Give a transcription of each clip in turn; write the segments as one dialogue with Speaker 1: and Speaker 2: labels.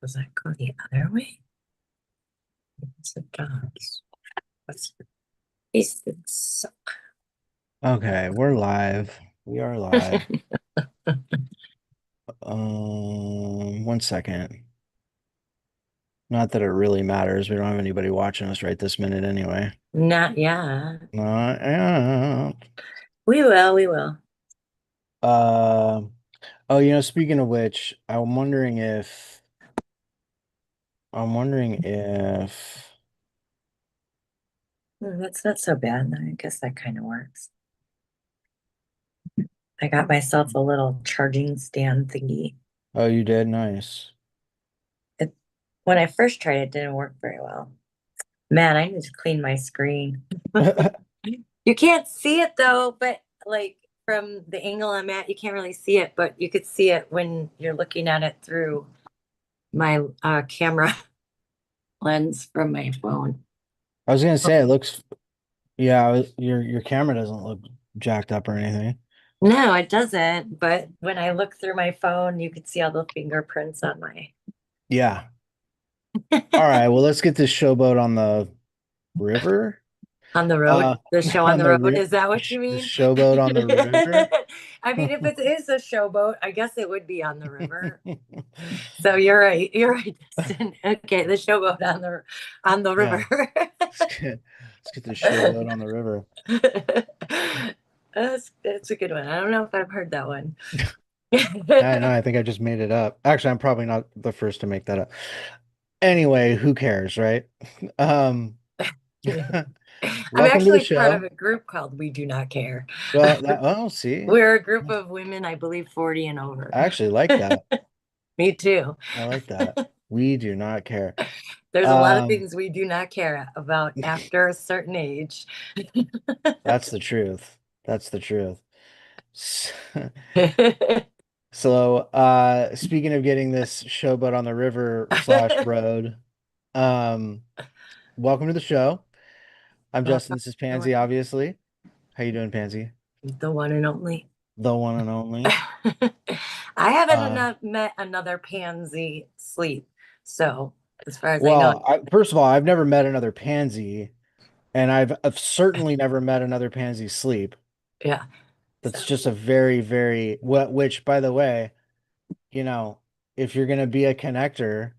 Speaker 1: Does that go the other way? Yes, it does. Let's paste this.
Speaker 2: Okay, we're live. We are live. 1 second. Not that it really matters. We don't have anybody watching us right this minute anyway.
Speaker 1: Not yet.
Speaker 2: Yeah.
Speaker 1: We will, we will.
Speaker 2: Uh, oh, speaking of which, I'm wondering if
Speaker 1: That's not so bad. I guess that kind of works. I got myself a little charging stand thingy.
Speaker 2: oh, you did? Nice.
Speaker 1: It, when I first tried it, it didn't work very well. Man, I need to clean my screen. You can't see it though, but like from the angle I'm at, you can't really see it, but you could see it when you're looking at it through my camera lens from my phone.
Speaker 2: I was gonna say it looks, yeah, your camera doesn't look jacked up or anything.
Speaker 1: No, it doesn't. But when I look through my phone, you could see all the fingerprints on my
Speaker 2: Yeah. All right, well, let's get this showboat on the river.
Speaker 1: on the road,
Speaker 2: Uh,
Speaker 1: the show on
Speaker 2: on
Speaker 1: the
Speaker 2: the
Speaker 1: road. Is that what you
Speaker 2: the
Speaker 1: mean?
Speaker 2: showboat on the river.
Speaker 1: I mean, if it is a showboat, I guess it would be on the river. So you're right. You're right, Dustin. Okay, the showboat on the
Speaker 2: Yeah,
Speaker 1: river.
Speaker 2: let's get the showboat on the river.
Speaker 1: That's a good one. I don't know if I've heard that one.
Speaker 2: I know, I think I just made it up. Actually, I'm probably not the first to make that up. Anyway, who cares, right? Um,
Speaker 1: I'm
Speaker 2: welcome to the
Speaker 1: actually part of
Speaker 2: show.
Speaker 1: a group called We Do Not Care.
Speaker 2: Well, see,
Speaker 1: We're a group of women, I believe 40 and over.
Speaker 2: I actually like that.
Speaker 1: Me too.
Speaker 2: I like that. We do not care.
Speaker 1: There's a lot of
Speaker 2: Um,
Speaker 1: things we do not care about after a certain age.
Speaker 2: that's the truth. That's the truth. So, speaking of getting this showboat on the river slash road, um, welcome to the show. I'm Justin.
Speaker 1: Welcome,
Speaker 2: This is Pansy, obviously. How you doing, Pansy?
Speaker 1: the one and only.
Speaker 2: The one and only.
Speaker 1: I haven't
Speaker 2: Uh,
Speaker 1: met another pansy sleep. So, as far as I know,
Speaker 2: well, first of all, I've never met another pansy, and I've certainly never met another pansy sleep.
Speaker 1: yeah.
Speaker 2: That's
Speaker 1: So,
Speaker 2: just a very, very, which, by the way, you know, if you're going to be a connector,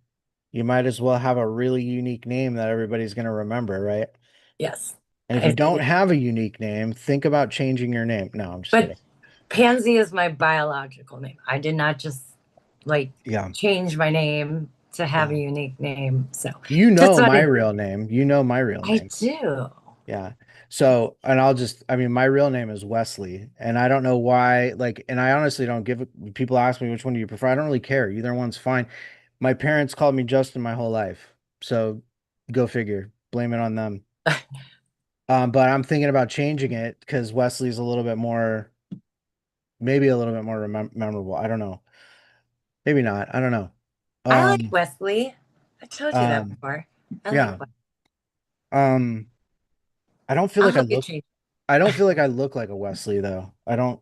Speaker 2: you might as well have a really unique name that everybody's going to remember, right?
Speaker 1: yes,
Speaker 2: And if
Speaker 1: I
Speaker 2: you don't
Speaker 1: agree.
Speaker 2: have a unique name, think about changing your name. No, I'm just
Speaker 1: But
Speaker 2: kidding.
Speaker 1: Pansy is my biological name. I did not just like
Speaker 2: Yeah,
Speaker 1: change my name to have a
Speaker 2: yeah.
Speaker 1: unique name. So,
Speaker 2: You
Speaker 1: just
Speaker 2: know
Speaker 1: so
Speaker 2: my
Speaker 1: I,
Speaker 2: real name. You know my real
Speaker 1: I
Speaker 2: name.
Speaker 1: do.
Speaker 2: Yeah. So, and I mean, my real name is Wesley, and I don't know why, like, and I honestly don't give people ask me which one do you prefer. I don't really care. Either one's fine. My parents called me Justin my whole life. So go figure. Blame it on them. But I'm thinking about changing it because Wesley's a little bit more, maybe a little bit more memorable. I don't know. Maybe not. I don't know.
Speaker 1: I like
Speaker 2: Um,
Speaker 1: Wesley. I told you that
Speaker 2: um,
Speaker 1: before. I like
Speaker 2: yeah.
Speaker 1: Wesley.
Speaker 2: Um, I don't feel
Speaker 1: I'll
Speaker 2: like
Speaker 1: help you change.
Speaker 2: I don't feel like I look like a Wesley though. I don't,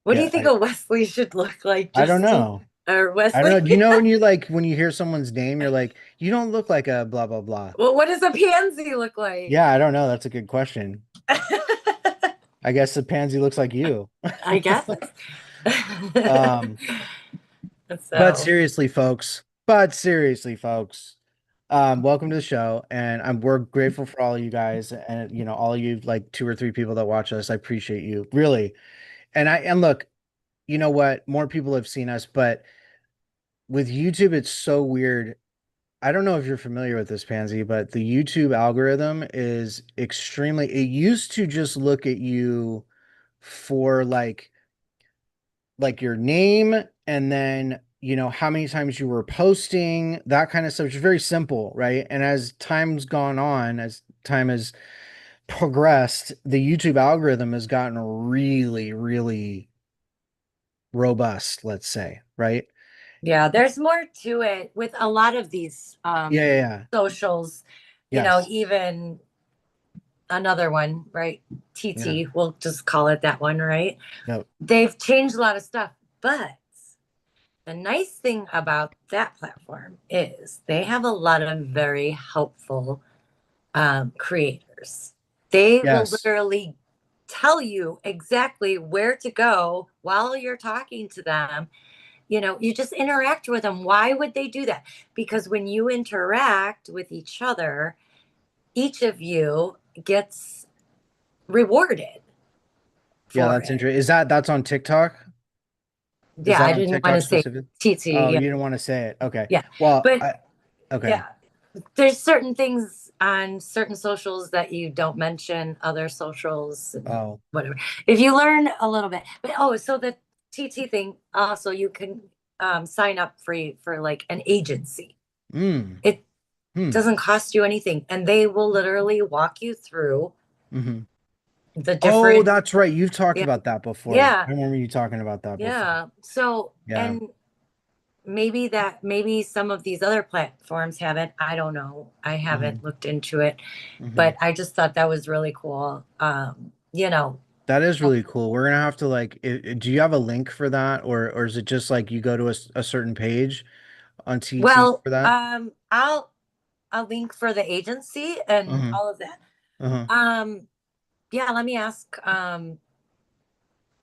Speaker 1: What do you
Speaker 2: yeah,
Speaker 1: think a Wesley should look like,
Speaker 2: I don't
Speaker 1: Justin?
Speaker 2: know.
Speaker 1: Or
Speaker 2: I don't
Speaker 1: Wesley?
Speaker 2: know. Do you know when you like when you hear someone's name, you're like, you don't look like a blah blah blah.
Speaker 1: Well, what does a pansy look like?
Speaker 2: Yeah, I don't know. That's a good question. I guess the pansy looks like you.
Speaker 1: I guess.
Speaker 2: Um, but
Speaker 1: So,
Speaker 2: seriously, folks, welcome to the show, and we're grateful for all of you guys, and all of you like 2 or 3 people that watch us. I appreciate you really, and look, you know what? More people have seen us, but with YouTube, it's so weird. I don't know if you're familiar with this, Pansy, but the YouTube algorithm is extremely. It used to just look at you for like your name and then how many times you were posting, that kind of stuff. It's very simple, right? And as time's gone on, as time has progressed, the YouTube algorithm has gotten really, really robust, let's say, right?
Speaker 1: yeah, there's more to it with a lot of these
Speaker 2: Yeah, yeah, yeah.
Speaker 1: socials,
Speaker 2: Yes.
Speaker 1: even another one, right?
Speaker 2: Yeah.
Speaker 1: TT, we'll just call it that one, right?
Speaker 2: Yep.
Speaker 1: They've changed a lot of stuff, but the nice thing about that platform is they have a lot of very helpful creators. They will
Speaker 2: Yes.
Speaker 1: literally tell you exactly where to go while you're talking to them. You know, you just interact with them. Why would they do that? Because when you interact with each other, each of you gets rewarded
Speaker 2: Yeah,
Speaker 1: for
Speaker 2: that's
Speaker 1: it.
Speaker 2: interesting. That's on TikTok? Is
Speaker 1: Yeah,
Speaker 2: that
Speaker 1: I
Speaker 2: on
Speaker 1: didn't want
Speaker 2: TikTok
Speaker 1: to say
Speaker 2: specific?
Speaker 1: TT.
Speaker 2: Oh,
Speaker 1: Yeah,
Speaker 2: you didn't want to say it. Okay.
Speaker 1: yeah.
Speaker 2: Well,
Speaker 1: But
Speaker 2: okay.
Speaker 1: yeah, there's certain things on certain socials that you don't mention, other socials and
Speaker 2: Oh.
Speaker 1: whatever. If you learn a little bit, but oh, so the TT thing also you can sign up free for like an agency.
Speaker 2: Mm.
Speaker 1: It
Speaker 2: Hmm.
Speaker 1: doesn't cost you anything, and they will literally walk you through
Speaker 2: Mm-hmm.
Speaker 1: the
Speaker 2: Oh,
Speaker 1: different.
Speaker 2: that's right. You've talked
Speaker 1: Yeah,
Speaker 2: about that before.
Speaker 1: yeah,
Speaker 2: I remember you talking about that before.
Speaker 1: yeah. So
Speaker 2: Yeah.
Speaker 1: and maybe some of these other platforms haven't. I don't know. I
Speaker 2: Hmm.
Speaker 1: haven't looked into it,
Speaker 2: Hmm.
Speaker 1: but I just thought that was really cool. You know,
Speaker 2: That is really cool. We're gonna have to like, do you have a link for that, or is it just like you go to a certain page on TT
Speaker 1: well,
Speaker 2: for that?
Speaker 1: I'll link for the agency and
Speaker 2: Uh-huh.
Speaker 1: all of that.
Speaker 2: Uh-huh.
Speaker 1: Yeah, let me ask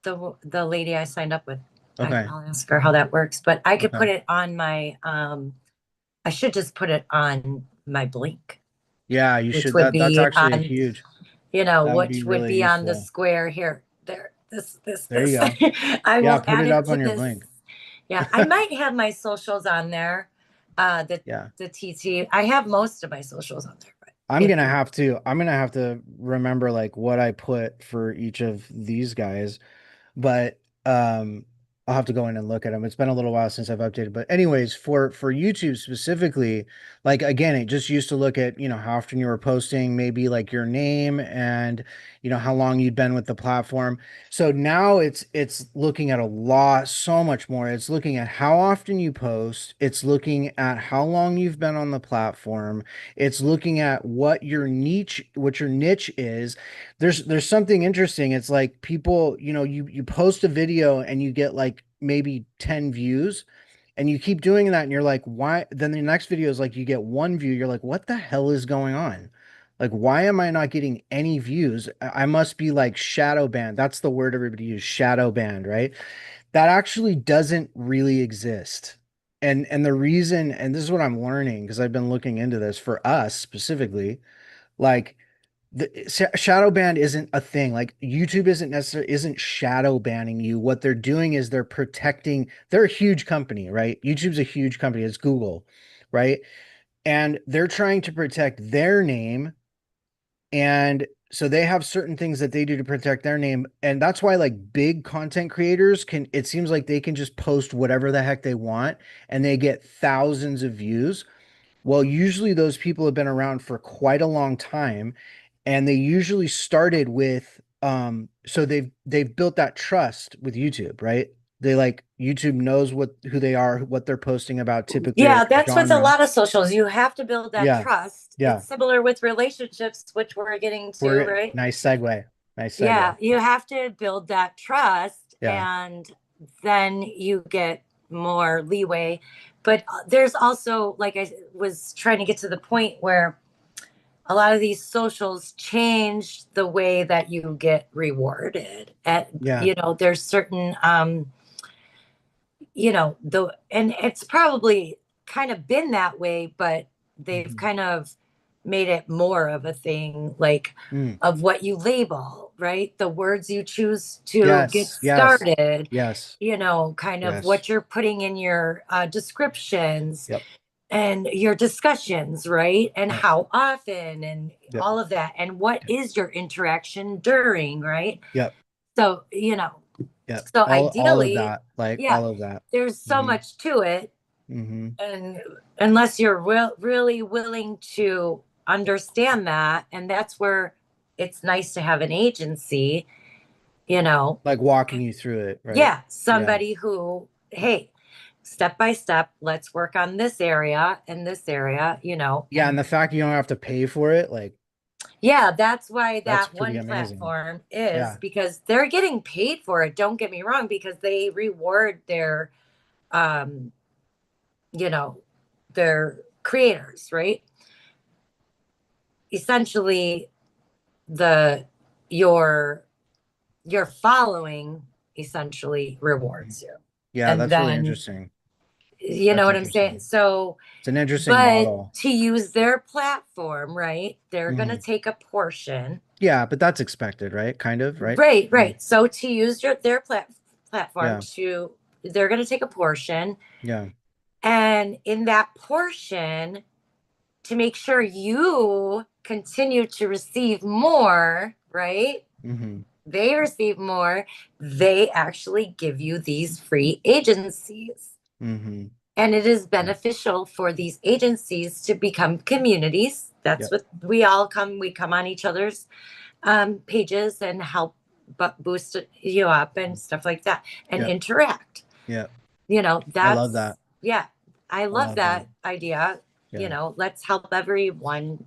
Speaker 1: the lady I signed up with.
Speaker 2: Okay.
Speaker 1: I'll ask her how that works, but I could
Speaker 2: Okay.
Speaker 1: put it on my I should just put it on my blink,
Speaker 2: Yeah, you
Speaker 1: which
Speaker 2: should.
Speaker 1: would
Speaker 2: That's
Speaker 1: be
Speaker 2: actually a
Speaker 1: on,
Speaker 2: huge. That would be
Speaker 1: which would
Speaker 2: really
Speaker 1: be on the
Speaker 2: useful.
Speaker 1: square here. There,
Speaker 2: There you
Speaker 1: this.
Speaker 2: go.
Speaker 1: I
Speaker 2: Yeah,
Speaker 1: will
Speaker 2: put
Speaker 1: add
Speaker 2: it
Speaker 1: it
Speaker 2: up
Speaker 1: to
Speaker 2: on your
Speaker 1: this.
Speaker 2: blink.
Speaker 1: Yeah, I might have my socials on there. The
Speaker 2: Yeah.
Speaker 1: TT. I have most of my socials on there, but
Speaker 2: I'm
Speaker 1: if
Speaker 2: gonna
Speaker 1: you
Speaker 2: have to I'm gonna have to remember like what I put for each of these guys, but I'll have to go in and look at them. It's been a little while since I've updated, but anyways, for YouTube specifically, like again, it just used to look at, how often you were posting, maybe like your name and how long you'd been with the platform. So now it's looking at a lot, so much more. It's looking at how often you post, it's looking at how long you've been on the platform, it's looking at what your niche is. There's something interesting. It's like people, you post a video and you get like maybe 10 views and you keep doing that and you're like, why? Then the next video is like you get one view. You're like, what the hell is going on? Like, why am I not getting any views? I must be like shadow banned. That's the word everybody uses, shadow banned, right? That actually doesn't really exist. And the reason, and this is what I'm learning because I've been looking into this for us specifically, like the shadow ban isn't a thing. Like YouTube isn't shadow banning you. What they're doing is they're protecting. They're a huge company, right? YouTube's a huge company. It's Google, right? And they're trying to protect their name, and so they have certain things that they do to protect their name, and that's why like big content creators can. It seems like they can just post whatever the heck they want, and they get thousands of views. Well, usually those people have been around for quite a long time, and they usually started with so they've built that trust with YouTube, right? They like YouTube knows who they are, what they're posting about, typically or
Speaker 1: yeah,
Speaker 2: their
Speaker 1: that's with a
Speaker 2: genre.
Speaker 1: lot of socials. You have to build that
Speaker 2: Yeah,
Speaker 1: trust.
Speaker 2: yeah.
Speaker 1: It's similar with relationships, which we're getting to,
Speaker 2: We're
Speaker 1: right?
Speaker 2: nice segue. Nice
Speaker 1: Yeah,
Speaker 2: segue.
Speaker 1: you have to build that trust
Speaker 2: Yeah.
Speaker 1: and then you get more leeway. But there's also, like I was trying to get to the point where a lot of these socials change the way that you get rewarded. At,
Speaker 2: Yeah.
Speaker 1: there's certain and it's probably kind of been that way, but they've
Speaker 2: Mhm.
Speaker 1: kind of made it more of a thing, like
Speaker 2: Mm.
Speaker 1: of what you label, right? The words you choose to get
Speaker 2: Yes, yes,
Speaker 1: started,
Speaker 2: yes,
Speaker 1: kind of
Speaker 2: yes.
Speaker 1: what you're putting in your descriptions
Speaker 2: Yep.
Speaker 1: and your discussions, right? And
Speaker 2: Yep.
Speaker 1: how often and
Speaker 2: Yep.
Speaker 1: all of that. And what is your interaction during, right?
Speaker 2: Yep.
Speaker 1: So,
Speaker 2: Yep.
Speaker 1: so
Speaker 2: All of
Speaker 1: ideally,
Speaker 2: that, like
Speaker 1: yeah,
Speaker 2: all of that.
Speaker 1: there's so
Speaker 2: Hmm.
Speaker 1: much to it.
Speaker 2: Hmm.
Speaker 1: And unless you're really willing to understand that, and that's where it's nice to have an agency, you know,
Speaker 2: Like walking you through it, right?
Speaker 1: yeah,
Speaker 2: Yeah.
Speaker 1: somebody who, hey, step by step, let's work on this area and this area,
Speaker 2: Yeah, and
Speaker 1: and
Speaker 2: the fact you don't have to pay for it, like
Speaker 1: yeah, that's why
Speaker 2: that's
Speaker 1: that
Speaker 2: pretty
Speaker 1: one
Speaker 2: amazing.
Speaker 1: platform is
Speaker 2: Yeah.
Speaker 1: because they're getting paid for it. Don't get me wrong, because they reward their um, you know, they're creators, right? Essentially, the your your following essentially
Speaker 2: Mhm.
Speaker 1: rewards you.
Speaker 2: Yeah,
Speaker 1: And
Speaker 2: that's really
Speaker 1: then,
Speaker 2: interesting.
Speaker 1: you know
Speaker 2: That's
Speaker 1: what I'm saying?
Speaker 2: interesting.
Speaker 1: So,
Speaker 2: It's an interesting
Speaker 1: but
Speaker 2: model.
Speaker 1: to use their platform, right? They're going to
Speaker 2: Mhm.
Speaker 1: take a portion.
Speaker 2: Yeah, but that's expected, right? Kind of, right?
Speaker 1: Right,
Speaker 2: Yeah.
Speaker 1: right. So to use their platform
Speaker 2: Yeah.
Speaker 1: to, they're going to take a portion,
Speaker 2: Yeah.
Speaker 1: and in that portion, to make sure you continue to receive more, right?
Speaker 2: Hmm.
Speaker 1: They receive more. They actually give you these free agencies.
Speaker 2: Hmm.
Speaker 1: And it is
Speaker 2: Yeah.
Speaker 1: beneficial for these agencies to become communities. That's
Speaker 2: Yep.
Speaker 1: what we come on each other's pages and help boost you up and stuff like that and
Speaker 2: Yep.
Speaker 1: interact.
Speaker 2: Yep.
Speaker 1: You know,
Speaker 2: I love
Speaker 1: that's,
Speaker 2: that.
Speaker 1: yeah, I
Speaker 2: I
Speaker 1: love
Speaker 2: love that.
Speaker 1: that idea. You
Speaker 2: Yeah.
Speaker 1: know, let's help everyone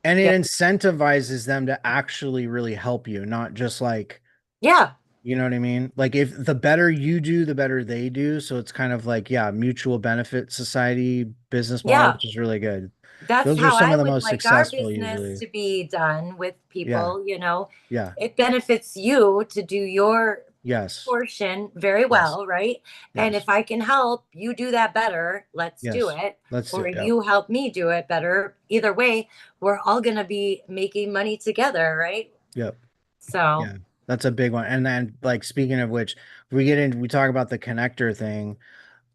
Speaker 2: And it
Speaker 1: get,
Speaker 2: incentivizes them to actually really help you, not just like,
Speaker 1: yeah,
Speaker 2: you know what I mean? Like if the better you do, the better they do. So it's kind of like, yeah, mutual benefit society business model,
Speaker 1: yeah.
Speaker 2: which is really good.
Speaker 1: That's
Speaker 2: Those are
Speaker 1: how
Speaker 2: some
Speaker 1: I
Speaker 2: of the
Speaker 1: would
Speaker 2: most
Speaker 1: like our
Speaker 2: successful
Speaker 1: business
Speaker 2: usually.
Speaker 1: to be done with
Speaker 2: Yeah.
Speaker 1: people, you know.
Speaker 2: Yeah.
Speaker 1: It benefits you to do your
Speaker 2: Yes.
Speaker 1: portion very
Speaker 2: Yes.
Speaker 1: well, right? And
Speaker 2: Yes.
Speaker 1: if I can help you do that better, let's do
Speaker 2: Yes.
Speaker 1: it.
Speaker 2: Let's do
Speaker 1: Or
Speaker 2: it. Yep.
Speaker 1: you help me do it better. Either way, we're all going to be making money together, right?
Speaker 2: Yep.
Speaker 1: So,
Speaker 2: Yeah. That's a big one. And then like speaking of which, we talk about the connector thing.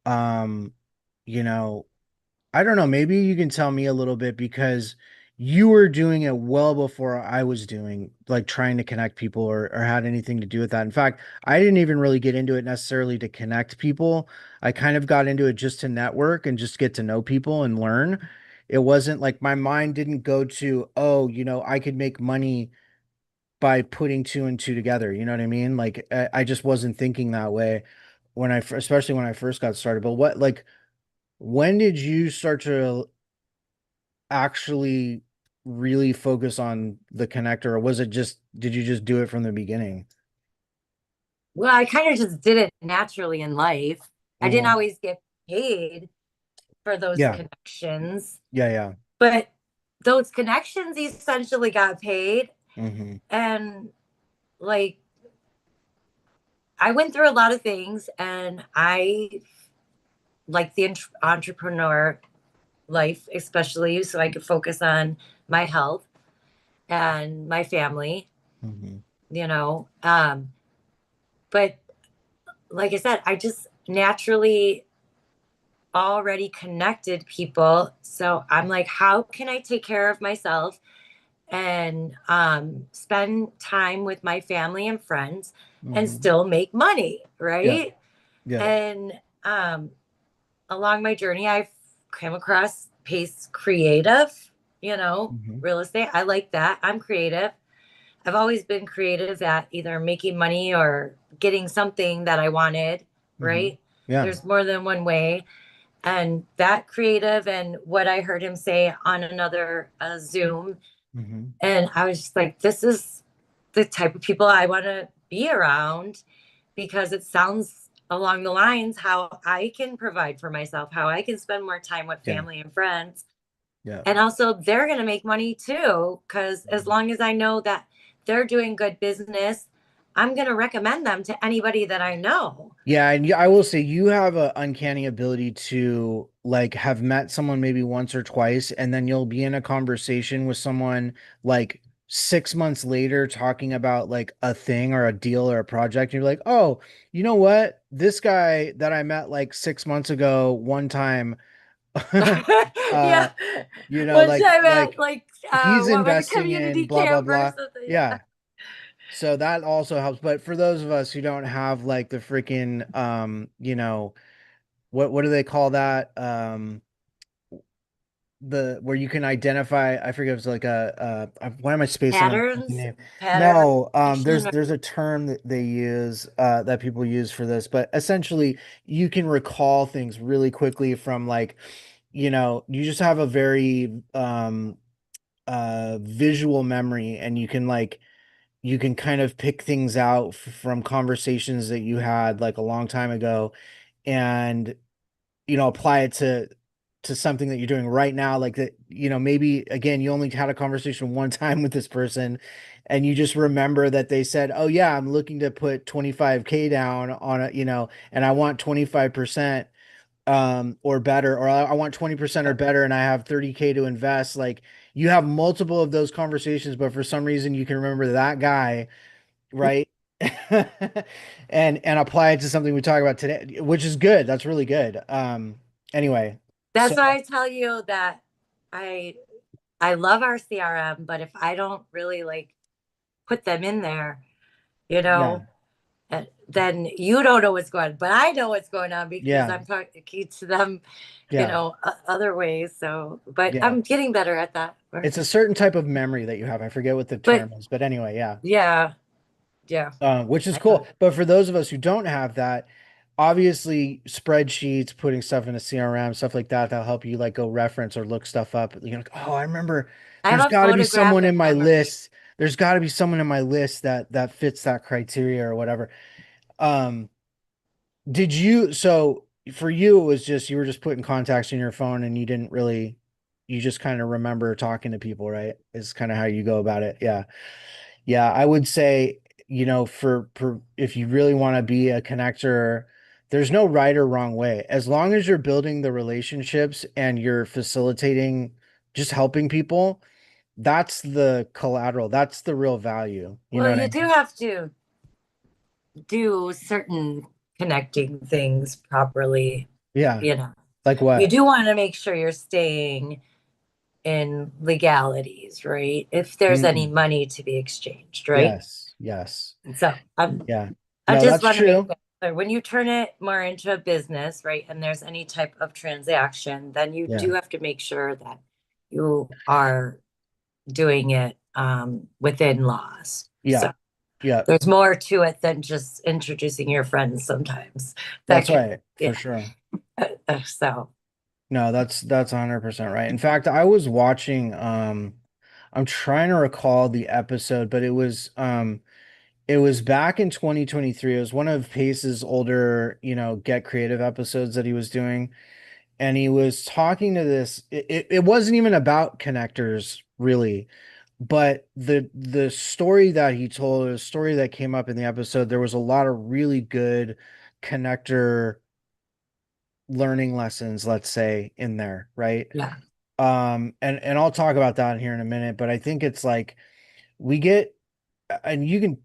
Speaker 2: Um, you know, I don't know. Maybe you can tell me a little bit because you were doing it well before I was doing, like trying to connect people or had anything to do with that. In fact, I didn't even really get into it necessarily to connect people. I kind of got into it just to network and just get to know people and learn. It wasn't like my mind didn't go to, oh, I could make money by putting two and two together. You know what I mean? Like I just wasn't thinking that way especially when I first got started. But when did you start to actually really focus on the connector, or did you just do it from the beginning?
Speaker 1: well, I kind of just did it naturally in life. I didn't
Speaker 2: Hmm.
Speaker 1: always get paid for those
Speaker 2: Yeah.
Speaker 1: connections,
Speaker 2: Yeah. Yeah.
Speaker 1: but those connections essentially got paid.
Speaker 2: Hmm.
Speaker 1: And like, I went through a lot of things, and I like the entrepreneur life, especially so I could focus on my health and my family,
Speaker 2: Hmm.
Speaker 1: you know. But like I said, I just naturally already connected people. So I'm like, how can I take care of myself and spend time with my family and friends and
Speaker 2: Hmm.
Speaker 1: still make money,
Speaker 2: Yeah.
Speaker 1: right?
Speaker 2: Yeah.
Speaker 1: And along my journey, I've come across Pace Creative, you know,
Speaker 2: Hmm.
Speaker 1: real estate. I like that. I'm creative. I've always been creative at either making money or getting something that I wanted,
Speaker 2: Hmm.
Speaker 1: right?
Speaker 2: Yeah.
Speaker 1: There's more than one way. And that creative, and what I heard him say on another Zoom,
Speaker 2: Hmm.
Speaker 1: and I was just like, this is the type of people I want to be around, because it sounds along the lines how I can provide for myself, how I can spend more time with
Speaker 2: Yeah.
Speaker 1: family and friends.
Speaker 2: Yeah.
Speaker 1: And also, they're going to make money too, because as long as I know that they're doing good business, I'm going to recommend them to anybody that I know.
Speaker 2: Yeah, and I will say you have a uncanny ability to like have met someone maybe once or twice, and then you'll be in a conversation with someone like 6 months later talking about like a thing or a deal or a project. And you're like, oh, you know what? This guy that I met like 6 months ago, one time, uh,
Speaker 1: Yeah. One time at
Speaker 2: like
Speaker 1: like
Speaker 2: he's
Speaker 1: what was it,
Speaker 2: investing in
Speaker 1: community
Speaker 2: blah blah
Speaker 1: camp or
Speaker 2: blah.
Speaker 1: something? Yeah.
Speaker 2: Yeah. So that also helps. But for those of us who don't have like the freaking what do they call that? The where you can identify, I forget if it's like why am I spacing on the fucking
Speaker 1: Patterns,
Speaker 2: name?
Speaker 1: pattern
Speaker 2: No,
Speaker 1: recognition,
Speaker 2: there's a term that they use that people use for this, but essentially you can recall things really quickly from like, you just have a very visual memory and you can kind of pick things out from conversations that you had like a long time ago. And apply it to something that you're doing right now, like that, maybe again, you only had a conversation one time with this person and you just remember that they said, "Oh yeah, I'm looking to put 25K down on a, and I want 25% or better, or I want 20% or better and I have 30K to invest." Like you have multiple of those conversations, but for some reason you can remember that guy, right? And apply it to something we talk about today, which is good. That's really good. Anyway,
Speaker 1: That's
Speaker 2: so
Speaker 1: why I tell you that I I love our CRM, but if I don't really like put them in there, you
Speaker 2: yeah,
Speaker 1: know, then you don't know what's going on, but I know what's going on because
Speaker 2: yeah,
Speaker 1: I'm talking to them,
Speaker 2: yeah,
Speaker 1: other ways. So, but
Speaker 2: yeah.
Speaker 1: I'm getting better at that.
Speaker 2: It's a certain type of memory that you have. I forget what the
Speaker 1: But
Speaker 2: term is, but anyway, yeah.
Speaker 1: yeah, yeah,
Speaker 2: Which is
Speaker 1: I know.
Speaker 2: cool. But for those of us who don't have that, obviously spreadsheets, putting stuff in a CRM, stuff like that, that'll help you like go reference or look stuff up. Like, oh, I remember
Speaker 1: I have
Speaker 2: there's
Speaker 1: a
Speaker 2: got to be someone in
Speaker 1: photographic
Speaker 2: my
Speaker 1: memory.
Speaker 2: list. There's got to be someone in my list that fits that criteria or whatever. Um, did you, so for you, it was just you were just putting contacts in your phone and you didn't really, you just kind of remember talking to people, right? Is kind of how you go about it. Yeah. Yeah, I would say, for if you really want to be a connector, there's no right or wrong way. As long as you're building the relationships and you're facilitating, just helping people, that's the collateral. That's the real value. You know
Speaker 1: Well,
Speaker 2: what I
Speaker 1: you do
Speaker 2: mean?
Speaker 1: have to do certain connecting things properly,
Speaker 2: Yeah.
Speaker 1: you know.
Speaker 2: Like
Speaker 1: You
Speaker 2: what?
Speaker 1: do want to make sure you're staying in legalities, right? If there's any
Speaker 2: Mm,
Speaker 1: money to be exchanged, right?
Speaker 2: yes. Yes.
Speaker 1: So
Speaker 2: Yeah.
Speaker 1: I
Speaker 2: No,
Speaker 1: just
Speaker 2: that's
Speaker 1: want to make
Speaker 2: true.
Speaker 1: that clear. When you turn it more into a business, right, and there's any type of transaction, then you
Speaker 2: Yeah.
Speaker 1: do have to make sure that you are doing it within laws.
Speaker 2: Yeah.
Speaker 1: So
Speaker 2: Yeah.
Speaker 1: there's more to it than just introducing your friends sometimes. That
Speaker 2: That's
Speaker 1: can,
Speaker 2: right. For
Speaker 1: yeah.
Speaker 2: sure.
Speaker 1: So,
Speaker 2: No, that's 100% right. In fact, I was watching I'm trying to recall the episode, but it was back in 2023. It was one of Pace's older, Get Creative episodes that he was doing, and he was talking to this it wasn't even about connectors really, but the story that he told, the story that came up in the episode, there was a lot of really good connector learning lessons, let's say, in there, right?
Speaker 1: yeah.
Speaker 2: And I'll talk about that here in a minute, but I think it's like we get, and you can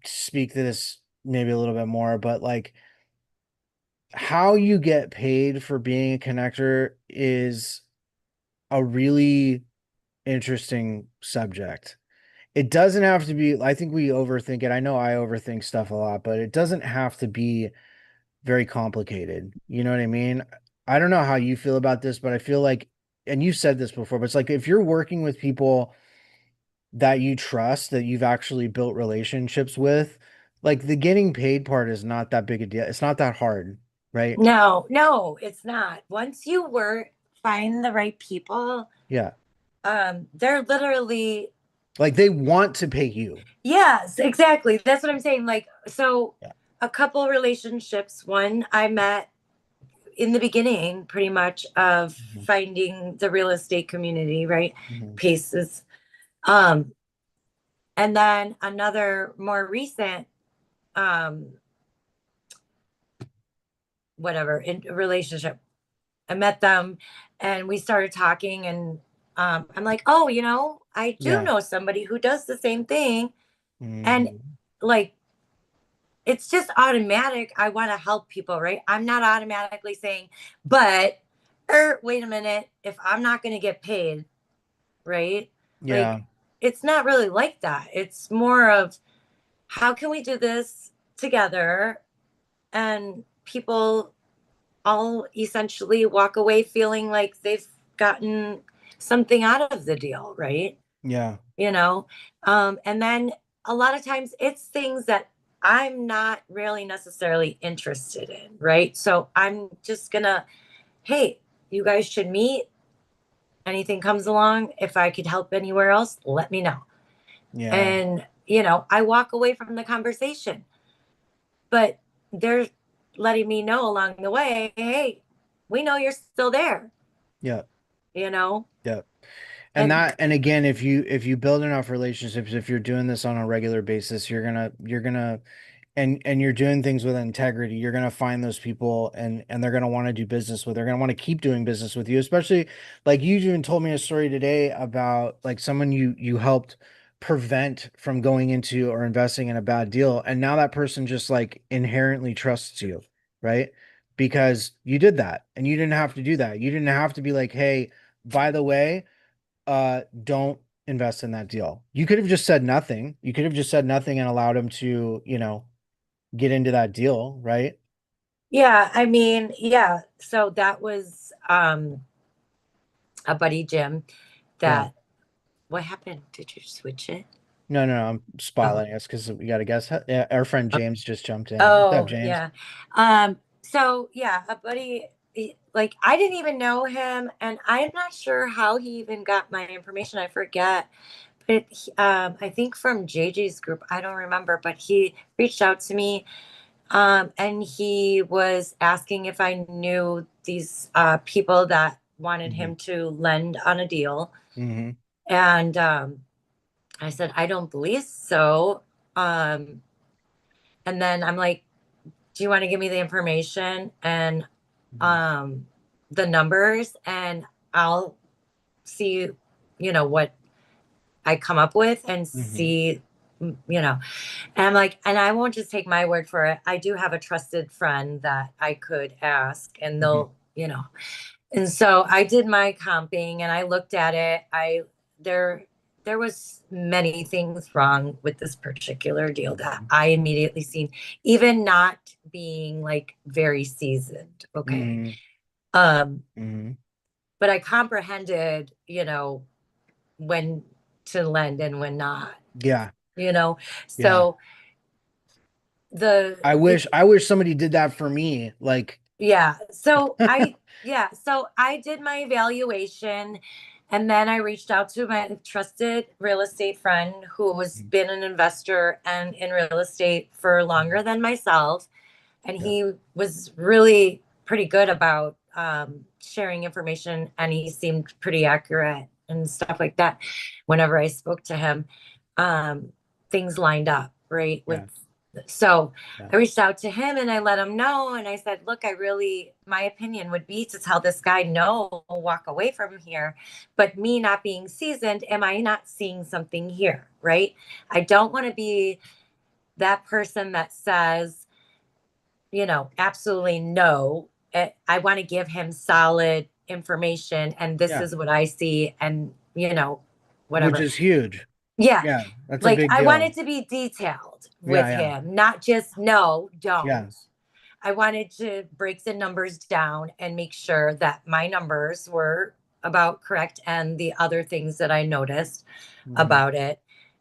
Speaker 2: speak to this maybe a little bit more, but like how you get paid for being a connector is a really interesting subject. It doesn't have to be, I think we overthink it. I know I overthink stuff a lot, but it doesn't have to be very complicated. You know what I mean? I don't know how you feel about this, but I feel like, and you've said this before, but it's like if you're working with people that you trust, that you've actually built relationships with, like the getting paid part is not that big a deal. It's not that hard, right?
Speaker 1: No, no, it's not. Once you work, find the right people,
Speaker 2: Yeah.
Speaker 1: they're literally,
Speaker 2: Like they want to pay you.
Speaker 1: yes, exactly. That's what I'm saying. Like, so
Speaker 2: Yeah.
Speaker 1: a couple relationships, one I met in the beginning, pretty much of
Speaker 2: Mhm.
Speaker 1: finding the real estate community, right?
Speaker 2: Mhm.
Speaker 1: Paces. Um, and then another more recent, um, whatever, in relationship. I met them and we started talking and I'm like, oh, I do
Speaker 2: Yeah.
Speaker 1: know somebody who does the same thing. And
Speaker 2: Mhm.
Speaker 1: like, it's just automatic. I want to help people, right? I'm not automatically saying, but wait a minute, if I'm not going to get paid, right?
Speaker 2: Yeah.
Speaker 1: Like, it's not really like that. It's more of how can we do this together and people all essentially walk away feeling like they've gotten something out of the deal, right?
Speaker 2: Yeah.
Speaker 1: You know, and then a lot of times it's things that I'm not really necessarily interested in, right? So I'm just gonna, hey, you guys should meet. Anything comes along, if I could help anywhere else, let me know.
Speaker 2: Yeah.
Speaker 1: And, I walk away from the conversation, but they're letting me know along the way, hey, we know you're still there,
Speaker 2: Yeah.
Speaker 1: you know?
Speaker 2: Yeah. And
Speaker 1: And
Speaker 2: that, and again, if you build enough relationships, if you're doing this on a regular basis, you're gonna and you're doing things with integrity, you're gonna find those people, and they're gonna want to do business with. They're gonna want to keep doing business with you, especially like you even told me a story today about like someone you helped prevent from going into or investing in a bad deal, and now that person just like inherently trusts you, right? Because you did that, and you didn't have to do that. You didn't have to be like, hey, by the way, don't invest in that deal. You could have just said nothing. You could have just said nothing and allowed him to, get into that deal, right?
Speaker 1: yeah, I mean, yeah. So that was a buddy Jim
Speaker 2: Yeah.
Speaker 1: that what happened? Did you switch it?
Speaker 2: No, no, no, I'm
Speaker 1: Oh,
Speaker 2: spotlighting us because we got to guess. Yeah, our friend James just jumped in. What's up,
Speaker 1: oh
Speaker 2: James?
Speaker 1: yeah. So yeah, a buddy like I didn't even know him and I'm not sure how he even got my information. I forget. But I think from JJ's group, I don't remember, but he reached out to me and he was asking if I knew these people that wanted
Speaker 2: Hmm.
Speaker 1: him to lend on a deal.
Speaker 2: Hmm.
Speaker 1: And I said, I don't believe so. Um, and then I'm like, do you want to give me the information and um, the numbers? And I'll see, what I come up with and
Speaker 2: Hmm.
Speaker 1: see, And I'm like, and I won't just take my word for it. I do have a trusted friend that I could ask, and
Speaker 2: Hmm.
Speaker 1: they'll. And so I did my comping and I looked at it. There there was many things wrong with this particular deal that I immediately seen, even not being like very seasoned. Okay.
Speaker 2: Hmm.
Speaker 1: Um,
Speaker 2: Hmm.
Speaker 1: but I comprehended, when to lend and when not,
Speaker 2: Yeah.
Speaker 1: you know.
Speaker 2: Yeah.
Speaker 1: So the
Speaker 2: I
Speaker 1: it
Speaker 2: wish I wish somebody did that for me. Like,
Speaker 1: Yeah. So I did my evaluation and then I reached out to my trusted real estate friend who has been an investor and in real estate for longer than myself. And
Speaker 2: yeah.
Speaker 1: he was really pretty good about sharing information and he seemed pretty accurate and stuff like that. Whenever I spoke to him, um, things lined up, right?
Speaker 2: Yeah.
Speaker 1: So
Speaker 2: Yeah.
Speaker 1: I reached out to him and I let him know. And I said, look, my opinion would be to tell this guy, no, walk away from here. But me not being seasoned, am I not seeing something here? Right. I don't want to be that person that says, absolutely no. I want to give him solid information and this
Speaker 2: Yeah.
Speaker 1: is what I see. And,
Speaker 2: Which
Speaker 1: whatever.
Speaker 2: is huge.
Speaker 1: Yeah.
Speaker 2: Yeah. That's a
Speaker 1: Like
Speaker 2: big
Speaker 1: I
Speaker 2: deal.
Speaker 1: wanted to be detailed
Speaker 2: Yeah.
Speaker 1: with
Speaker 2: Yeah.
Speaker 1: him, not just no,
Speaker 2: Yeah.
Speaker 1: don't. I wanted to break the numbers down and make sure that my numbers were about correct and the other things that I noticed
Speaker 2: Hmm.
Speaker 1: about it,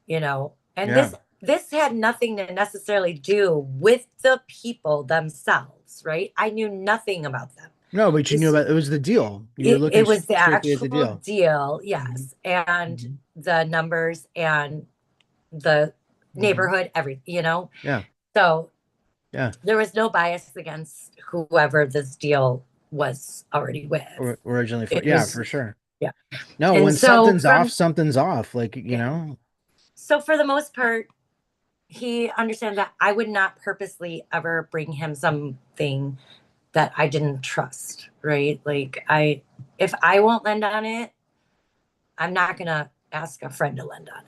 Speaker 1: And
Speaker 2: Yeah.
Speaker 1: this had nothing to necessarily do with the people themselves, right? I knew nothing about them.
Speaker 2: No, but you knew
Speaker 1: This
Speaker 2: about it was the deal. You were
Speaker 1: it
Speaker 2: looking
Speaker 1: was the
Speaker 2: strictly at the
Speaker 1: actual
Speaker 2: deal.
Speaker 1: deal,
Speaker 2: Hmm.
Speaker 1: yes, and
Speaker 2: Hmm.
Speaker 1: the numbers and the
Speaker 2: Hmm.
Speaker 1: neighborhood, everything.
Speaker 2: Yeah.
Speaker 1: So
Speaker 2: Yeah.
Speaker 1: there was no bias against whoever this deal was already with.
Speaker 2: Originally for,
Speaker 1: It
Speaker 2: yeah,
Speaker 1: was,
Speaker 2: for sure.
Speaker 1: yeah.
Speaker 2: No,
Speaker 1: And
Speaker 2: when
Speaker 1: so
Speaker 2: something's off,
Speaker 1: from,
Speaker 2: something's off. Like,
Speaker 1: yeah. So for the most part, he understands that I would not purposely ever bring him something that I didn't trust, right? Like if I won't lend on it, I'm not gonna ask a friend to lend on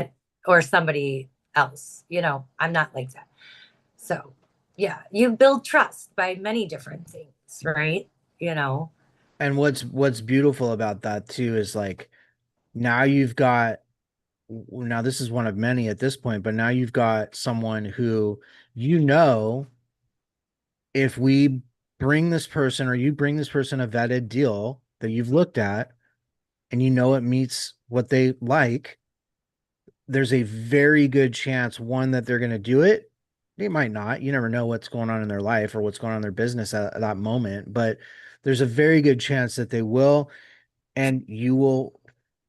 Speaker 1: it or somebody else. I'm not like that. So yeah, you build trust by many different things, right? You know,
Speaker 2: And what's beautiful about that too is like now you've got, now this is one of many at this point, but now you've got someone who, you know, if we bring this person or you bring this person a vetted deal that you've looked at and you know it meets what they like, there's a very good chance, one, that they're going to do it. They might not. You never know what's going on in their life or what's going on in their business at that moment, but there's a very good chance that they will, and you will.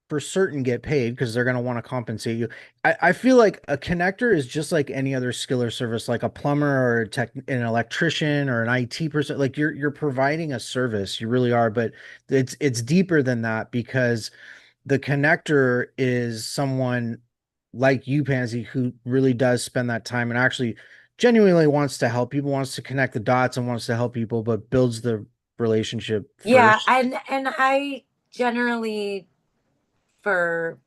Speaker 2: for certain get paid because they're going to want to compensate you. I feel like a connector is just like any other skill or service, like a plumber or an electrician or an IT person. Like you're providing a service, you really are, but it's deeper than that because the connector is someone like you, Pansy, who really does spend that time and actually genuinely wants to help people, wants to connect the dots and wants to help people, but builds the relationship
Speaker 1: Yeah,
Speaker 2: first.
Speaker 1: and I generally for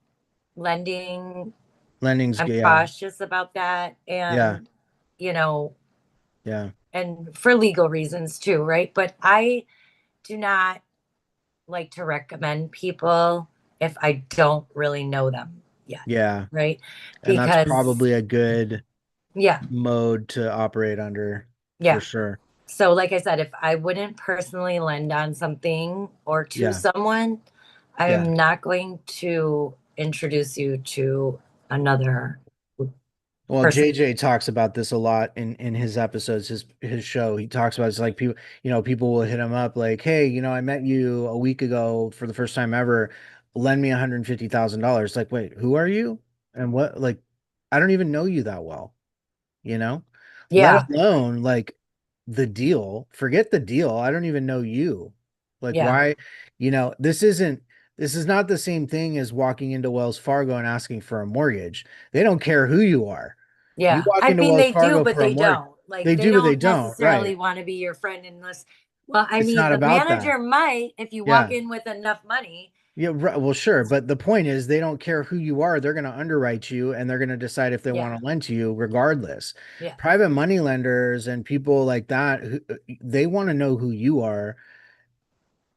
Speaker 1: lending,
Speaker 2: Lending's
Speaker 1: I'm
Speaker 2: good. Yeah.
Speaker 1: cautious about that,
Speaker 2: Yeah.
Speaker 1: and you know,
Speaker 2: Yeah.
Speaker 1: and for legal reasons too, right? But I do not like to recommend people if I don't really know them yet,
Speaker 2: Yeah.
Speaker 1: right?
Speaker 2: And that's
Speaker 1: Because
Speaker 2: probably a good
Speaker 1: yeah,
Speaker 2: mode to operate under for
Speaker 1: yeah.
Speaker 2: sure.
Speaker 1: So like I said, if I wouldn't personally lend on something or to
Speaker 2: Yeah.
Speaker 1: someone,
Speaker 2: Yeah.
Speaker 1: I'm not going to introduce you to another
Speaker 2: Well,
Speaker 1: person.
Speaker 2: JJ talks about this a lot in his episodes, his show. He talks about it's like people, people will hit him up like, "Hey, I met you a week ago for the first time ever. Lend me $150,000." Like, wait, who are you? And what? Like, I don't even know you that well. you know, let
Speaker 1: Yeah,
Speaker 2: alone like the deal. Forget the deal. I don't even know you. Like,
Speaker 1: yeah,
Speaker 2: why, this is not the same thing as walking into Wells Fargo and asking for a mortgage. They don't care who you are. You
Speaker 1: yeah.
Speaker 2: walk
Speaker 1: I
Speaker 2: into
Speaker 1: mean,
Speaker 2: Wells
Speaker 1: they do,
Speaker 2: Fargo
Speaker 1: but
Speaker 2: for a
Speaker 1: they
Speaker 2: mortgage.
Speaker 1: don't. Like,
Speaker 2: They
Speaker 1: they
Speaker 2: do, but they
Speaker 1: don't
Speaker 2: don't.
Speaker 1: necessarily
Speaker 2: Right.
Speaker 1: want to be your friend unless, well, I
Speaker 2: It's
Speaker 1: mean,
Speaker 2: not
Speaker 1: the
Speaker 2: about that.
Speaker 1: manager might if you walk
Speaker 2: Yeah.
Speaker 1: in with enough money.
Speaker 2: Yeah, right. Well, sure, but the point is they don't care who you are. They're going to underwrite you and they're going to decide if they want
Speaker 1: Yeah,
Speaker 2: to lend to you regardless.
Speaker 1: yeah.
Speaker 2: Private money lenders and people like that, they want to know who you are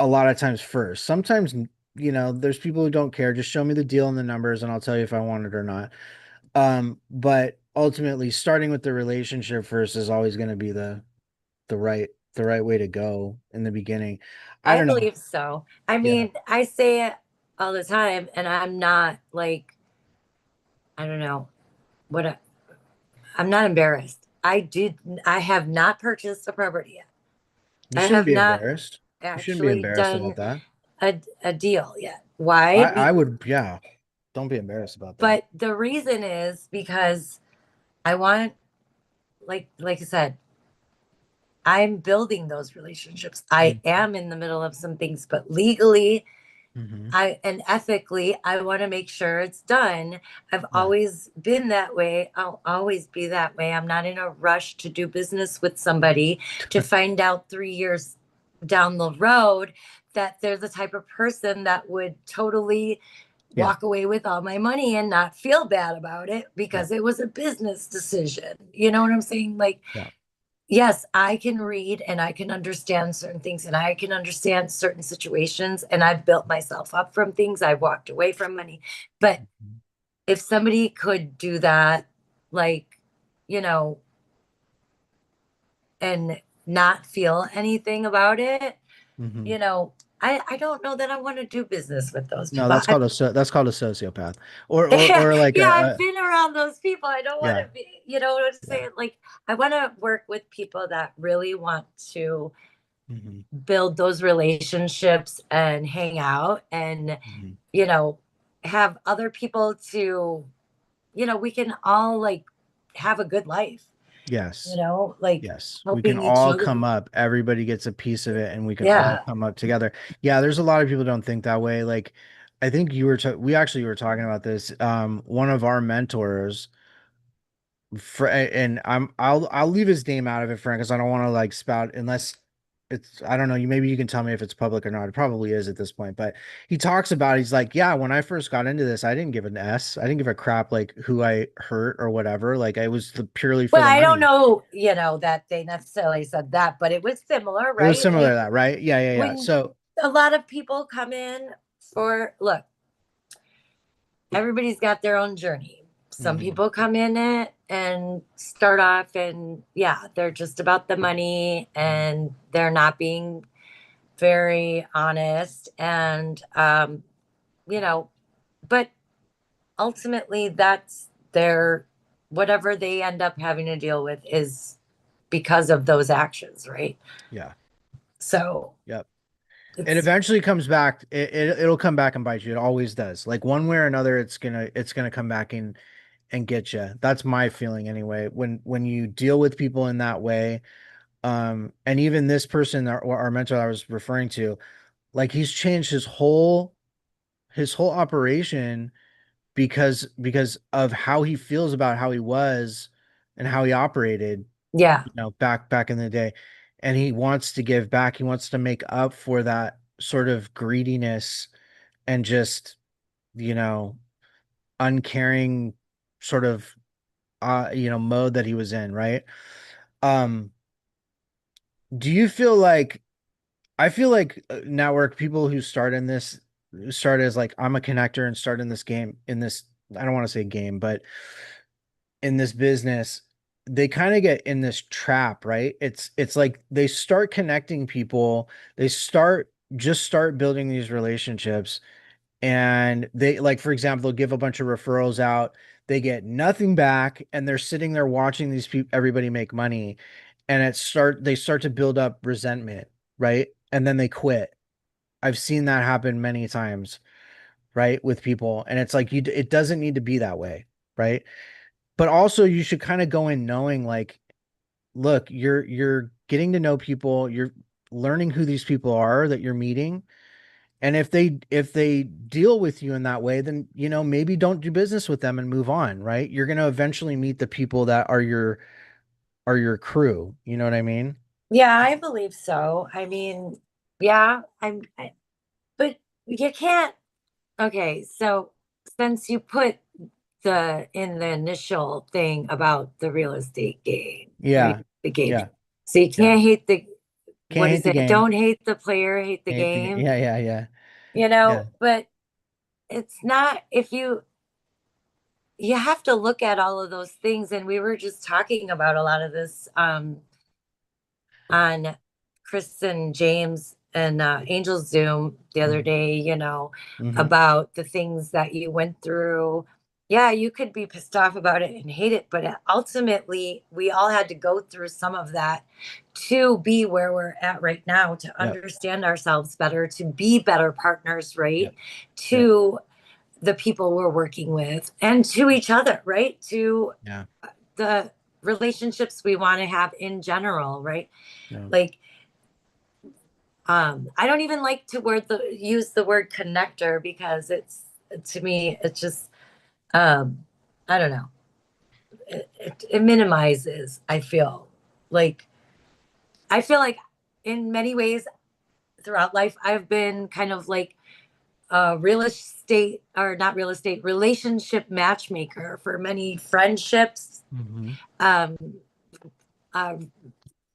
Speaker 2: a lot of times first. Sometimes, there's people who don't care. Just show me the deal and the numbers and I'll tell you if I want it or not. But ultimately starting with the relationship first is always going to be the right way to go in the beginning. I
Speaker 1: I
Speaker 2: don't know.
Speaker 1: believe so. I
Speaker 2: Yeah.
Speaker 1: mean, I say it all the time, and I'm not like, I don't know what I'm not embarrassed. I have not purchased a property yet.
Speaker 2: You
Speaker 1: I
Speaker 2: shouldn't
Speaker 1: have
Speaker 2: be
Speaker 1: not
Speaker 2: embarrassed. You shouldn't be
Speaker 1: actually
Speaker 2: embarrassed about
Speaker 1: done
Speaker 2: that.
Speaker 1: a deal yet. Why?
Speaker 2: I would, yeah. Don't be embarrassed about that.
Speaker 1: But the reason is because I want, like I said, I'm building those relationships. I am in the middle of some things, but legally,
Speaker 2: Mm-hmm.
Speaker 1: I and ethically, I want to make sure it's done. I've
Speaker 2: Yeah.
Speaker 1: always been that way. I'll always be that way. I'm not in a rush to do business with somebody to find out 3 years down the road that they're the type of person that would totally
Speaker 2: Yeah.
Speaker 1: walk away with all my money and not feel bad about it
Speaker 2: Yeah.
Speaker 1: because it was a business decision. You know what I'm saying? Like,
Speaker 2: Yeah.
Speaker 1: yes, I can read and I can understand certain things and I can understand certain situations. And I've built myself up from things. I've walked away from money. But if somebody could do that, like, you know, and not feel anything about it,
Speaker 2: Mm-hmm.
Speaker 1: you know, I don't know that I want to do business with those
Speaker 2: No,
Speaker 1: people.
Speaker 2: that's called that's called a sociopath,
Speaker 1: Yeah,
Speaker 2: or like
Speaker 1: yeah, I've
Speaker 2: a
Speaker 1: been around those people. I don't want
Speaker 2: yeah,
Speaker 1: to be, you know what I'm
Speaker 2: yeah.
Speaker 1: saying? Like, I want to work with people that really want to
Speaker 2: Mm-hmm.
Speaker 1: build those relationships and hang out and,
Speaker 2: Mm-hmm.
Speaker 1: you know, have other people to, we can all like have a good life,
Speaker 2: Yes.
Speaker 1: like
Speaker 2: Yes, we can
Speaker 1: helping each
Speaker 2: all
Speaker 1: other.
Speaker 2: come up. Everybody gets a piece of it, and we can all
Speaker 1: Yeah.
Speaker 2: come up together. Yeah, there's a lot of people don't think that way. Like, I think we actually were talking about this. One of our mentors, and I'll leave his name out of it, Frank, because I don't want to like spout unless it's I don't know. Maybe you can tell me if it's public or not. It probably is at this point. But he talks about he's like, yeah, when I first got into this, I didn't give an S. I didn't give a crap like who I hurt or whatever. Like I was purely for
Speaker 1: Well,
Speaker 2: the
Speaker 1: I don't
Speaker 2: money.
Speaker 1: know, that they necessarily said that, but it was similar,
Speaker 2: It was
Speaker 1: right?
Speaker 2: similar to
Speaker 1: Like
Speaker 2: that, right? Yeah, yeah, yeah.
Speaker 1: when
Speaker 2: So,
Speaker 1: a lot of people come in for, look, everybody's got their own journey. Some
Speaker 2: mhm,
Speaker 1: people come in it and start off and yeah, they're just about the money and they're not being very honest and you know, but ultimately that's their whatever they end up having to deal with is because of those actions, right?
Speaker 2: yeah,
Speaker 1: So,
Speaker 2: yep. It
Speaker 1: It's
Speaker 2: eventually comes back. It'll come back and bite you. It always does. Like one way or another, it's gonna come back and get you. That's my feeling anyway. When you deal with people in that way, and even this person, our mentor I was referring to, like he's changed his whole operation because of how he feels about how he was and how he operated,
Speaker 1: yeah,
Speaker 2: back in the day. And he wants to give back. He wants to make up for that sort of greediness and just, you know, uncaring sort of mode that he was in, right? Um, do you feel like I feel like network people who start as like I'm a connector and start in this game in this I don't want to say game, but in this business, they kind of get in this trap, right? It's like they start connecting people, they start building these relationships, and they like for example, they'll give a bunch of referrals out, they get nothing back, and they're sitting there watching these people everybody make money, and they start to build up resentment, right? And then they quit. I've seen that happen many times, right, with people, and it's like it doesn't need to be that way, right? But also you should kind of go in knowing like, look, you're getting to know people, you're learning who these people are that you're meeting, and if they deal with you in that way, then maybe don't do business with them and move on, right? You're going to eventually meet the people that are your crew, you know what I mean?
Speaker 1: yeah, I believe so. I mean, yeah, but you can't. Okay, so since you put in the initial thing about the real estate game, right?
Speaker 2: Yeah,
Speaker 1: The gaming.
Speaker 2: yeah,
Speaker 1: So you
Speaker 2: yeah.
Speaker 1: can't hate
Speaker 2: Can't
Speaker 1: what
Speaker 2: hate
Speaker 1: is
Speaker 2: the
Speaker 1: it?
Speaker 2: game.
Speaker 1: Don't hate the player, hate the
Speaker 2: Hate the game.
Speaker 1: game,
Speaker 2: Yeah, yeah, yeah, yeah.
Speaker 1: but it's not if you have to look at all of those things. And we were just talking about a lot of this on Chris and James and Angel's Zoom the other
Speaker 2: Hmm.
Speaker 1: day,
Speaker 2: Hmm.
Speaker 1: about the things that you went through. Yeah, you could be pissed off about it and hate it, but ultimately, we all had to go through some of that to be where we're at right now, to
Speaker 2: Yep,
Speaker 1: understand ourselves better, to be better partners, right?
Speaker 2: yep, yep,
Speaker 1: To the people we're working with and to each other, right? To
Speaker 2: yeah,
Speaker 1: the relationships we want to have in general, right?
Speaker 2: yeah.
Speaker 1: Like, I don't even like to use the word connector because to me it's just um I don't know. It minimizes, like I feel like in many ways throughout life I've been kind of like a real estate, or not real estate, relationship matchmaker for many friendships,
Speaker 2: Hmm.
Speaker 1: um uh,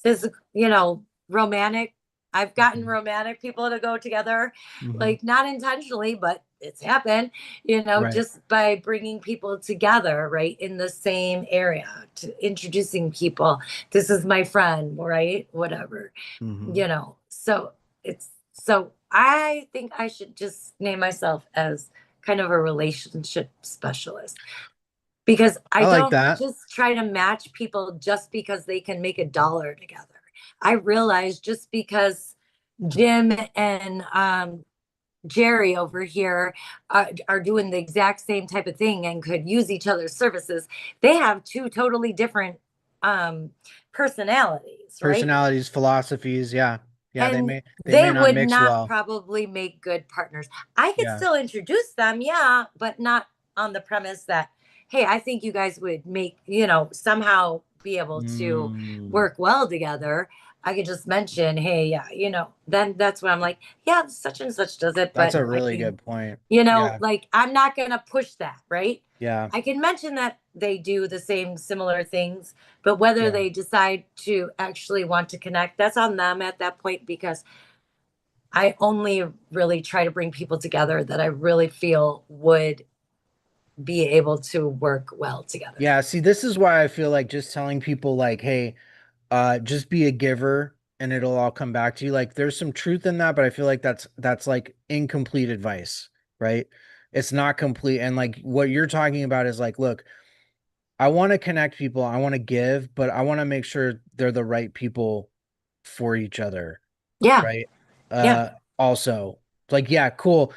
Speaker 1: physical, romantic. I've gotten
Speaker 2: Hmm.
Speaker 1: romantic people to go together,
Speaker 2: Hmm.
Speaker 1: like not intentionally, but it's happened,
Speaker 2: Right.
Speaker 1: just by bringing people together, right, in the same area, to introducing people. This is my friend, right? Whatever,
Speaker 2: Hmm.
Speaker 1: So so I think I should just name myself as kind of a relationship specialist, because I
Speaker 2: I like
Speaker 1: don't
Speaker 2: that.
Speaker 1: just try to match people just because they can make a dollar together. I realize just because Jim and Jerry over here are doing the exact same type of thing and could use each other's services, they have two totally different um, personalities, right?
Speaker 2: Personalities, philosophies, yeah. Yeah, they
Speaker 1: And
Speaker 2: may they
Speaker 1: they
Speaker 2: may not
Speaker 1: would
Speaker 2: mix
Speaker 1: not
Speaker 2: well.
Speaker 1: probably make good partners. I could
Speaker 2: Yeah.
Speaker 1: still introduce them, yeah, but not on the premise that, hey, I think you guys would make, somehow be able to
Speaker 2: Mm,
Speaker 1: work well together. I could just mention, hey, yeah, then that's when I'm like, yeah, such and such does it.
Speaker 2: that's
Speaker 1: But
Speaker 2: a
Speaker 1: I
Speaker 2: really
Speaker 1: mean,
Speaker 2: good point. Yeah.
Speaker 1: like I'm not going to push that, right?
Speaker 2: Yeah.
Speaker 1: I can mention that they do the same similar things, but whether
Speaker 2: Yeah.
Speaker 1: they decide to actually want to connect, that's on them at that point, because I only really try to bring people together that I really feel would be able to work well together.
Speaker 2: Yeah, see, this is why I feel like just telling people like, hey, just be a giver and it'll all come back to you. Like there's some truth in that, but I feel like that's like incomplete advice, right? It's not complete. And like what you're talking about is like, look, I want to connect people, I want to give, but I want to make sure they're the right people for each other,
Speaker 1: Yeah.
Speaker 2: right?
Speaker 1: Yeah.
Speaker 2: also. Like, yeah, cool.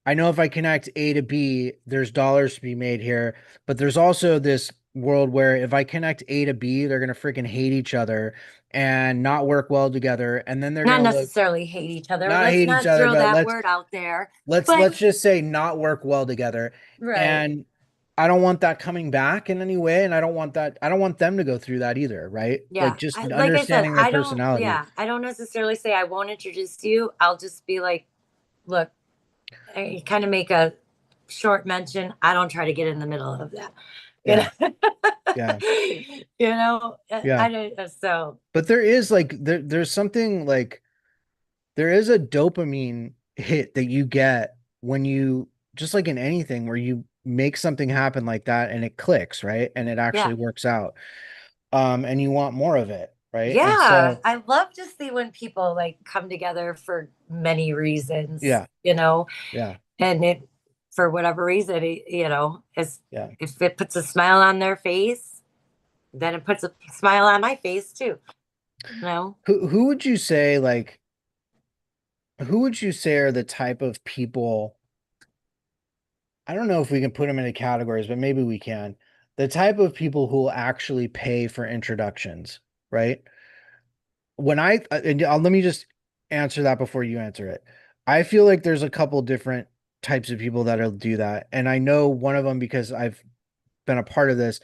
Speaker 2: I know if I connect A to B, there's dollars to be made here, but there's also this world where if I connect A to B, they're gonna freaking hate each other and not work well together, and then they're
Speaker 1: Not
Speaker 2: gonna look
Speaker 1: necessarily hate each other.
Speaker 2: not
Speaker 1: Let's
Speaker 2: hate each
Speaker 1: not
Speaker 2: other,
Speaker 1: throw
Speaker 2: but
Speaker 1: that
Speaker 2: let's
Speaker 1: word out there.
Speaker 2: let's
Speaker 1: But
Speaker 2: let's just say not work well together.
Speaker 1: right.
Speaker 2: And I don't want that coming back in any way, and I don't want them to go through that either, right?
Speaker 1: Yeah.
Speaker 2: Like just
Speaker 1: Like I said,
Speaker 2: understanding their personality.
Speaker 1: I don't necessarily say I won't introduce you. I'll just be like, look, I kind of make a short mention. I don't try to get in the middle of that. You
Speaker 2: Yeah,
Speaker 1: know,
Speaker 2: yeah,
Speaker 1: I
Speaker 2: yeah.
Speaker 1: don't, so
Speaker 2: But there is like there's something like there is a dopamine hit that you get when you just like in anything where you make something happen like that and it clicks, right? And it
Speaker 1: yeah.
Speaker 2: actually works out. And you want more of it, right? And
Speaker 1: Yeah.
Speaker 2: so
Speaker 1: I love to see when people like come together for many reasons,
Speaker 2: yeah, yeah,
Speaker 1: and it, for whatever reason, is,
Speaker 2: yeah.
Speaker 1: if it puts a smile on their face, then it puts a smile on my face too, you know?
Speaker 2: Who would you say like who would you say are the type of people? I don't know if we can put them into categories, but maybe we can. The type of people who will actually pay for introductions, right? When let me just answer that before you answer it. I feel like there's a couple different types of people that'll do that. And I know one of them because I've been a part of this.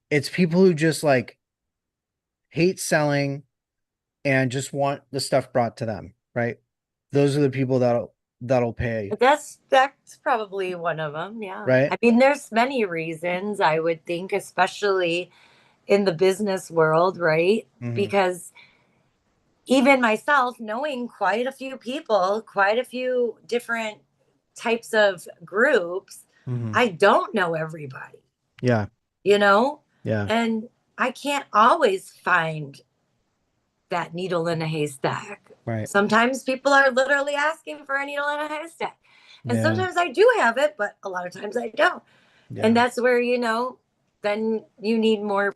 Speaker 2: It's people who just like hate selling and just want the stuff brought to them, right? Those are the people that'll pay,
Speaker 1: That's probably one of them. Yeah.
Speaker 2: right?
Speaker 1: I mean, there's many reasons I would think, especially in the business world, right?
Speaker 2: Hmm.
Speaker 1: Because even myself, knowing quite a few people, quite a few different types of groups,
Speaker 2: Hmm.
Speaker 1: I don't know everybody,
Speaker 2: Yeah,
Speaker 1: you know?
Speaker 2: yeah,
Speaker 1: And I can't always find that needle in a haystack.
Speaker 2: right.
Speaker 1: Sometimes people are literally asking for a needle in a haystack. And
Speaker 2: Yeah,
Speaker 1: sometimes I do have it, but a lot of times I don't. And
Speaker 2: yeah,
Speaker 1: that's where, then you need more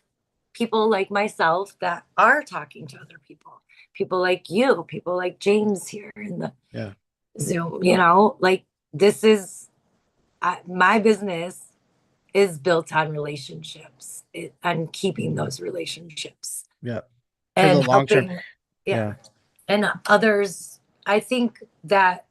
Speaker 1: people like myself that are talking to other people. People like you, people like James here in the
Speaker 2: yeah,
Speaker 1: Zoom, like this is my business is built on relationships, on keeping those relationships
Speaker 2: yeah. For the
Speaker 1: and
Speaker 2: long term.
Speaker 1: helping, yeah,
Speaker 2: Yeah.
Speaker 1: and others. I think that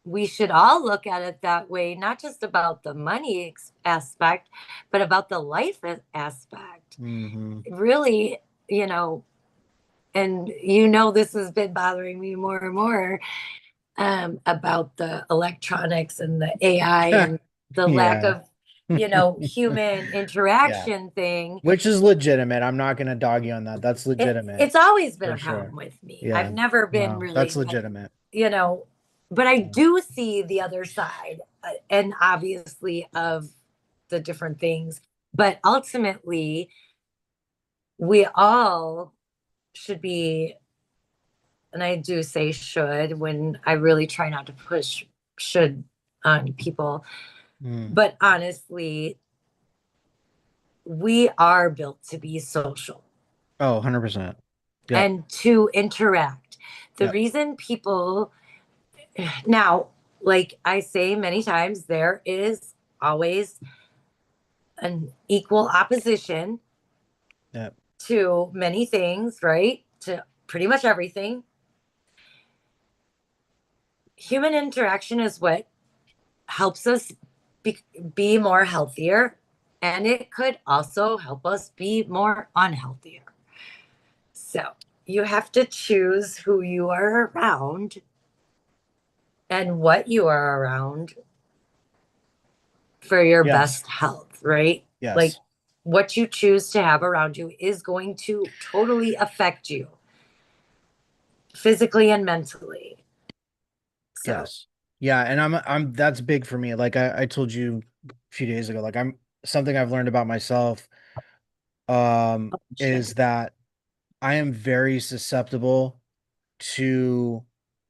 Speaker 1: we should all look at it that way, not just about the money aspect, but about the life aspect.
Speaker 2: Hmm.
Speaker 1: Really, you know, and this has been bothering me more and more, about the electronics and the AI and the lack
Speaker 2: Yeah.
Speaker 1: of, human
Speaker 2: Yeah.
Speaker 1: interaction thing.
Speaker 2: Which is legitimate. I'm not gonna dog you on that. That's legitimate
Speaker 1: It's always been
Speaker 2: for
Speaker 1: a
Speaker 2: sure.
Speaker 1: problem with me. I've
Speaker 2: Yeah.
Speaker 1: never been
Speaker 2: No, that's
Speaker 1: really,
Speaker 2: legitimate.
Speaker 1: you know, but I
Speaker 2: Yeah.
Speaker 1: do see the other side, and obviously of the different things. But ultimately, we all should be, and I do say should when I really try not to push should on people.
Speaker 2: Mm.
Speaker 1: But honestly, we are built to be social
Speaker 2: Oh, 100%. Yep.
Speaker 1: and to interact. The
Speaker 2: Yep.
Speaker 1: reason people, now, like I say many times, there is always an equal opposition
Speaker 2: Yep.
Speaker 1: to many things, right? To pretty much everything. Human interaction is what helps us be, be more healthier, and it could also help us be more unhealthier. So you have to choose who you are around and what you are around for your
Speaker 2: Yes.
Speaker 1: best health, right? Like
Speaker 2: Yes.
Speaker 1: what you choose to have around you is going to totally affect you physically and mentally. So,
Speaker 2: Yes. Yeah, and I'm that's big for me. Like I told you a few days ago, like I'm something I've learned about myself
Speaker 1: shit.
Speaker 2: is that I am very susceptible to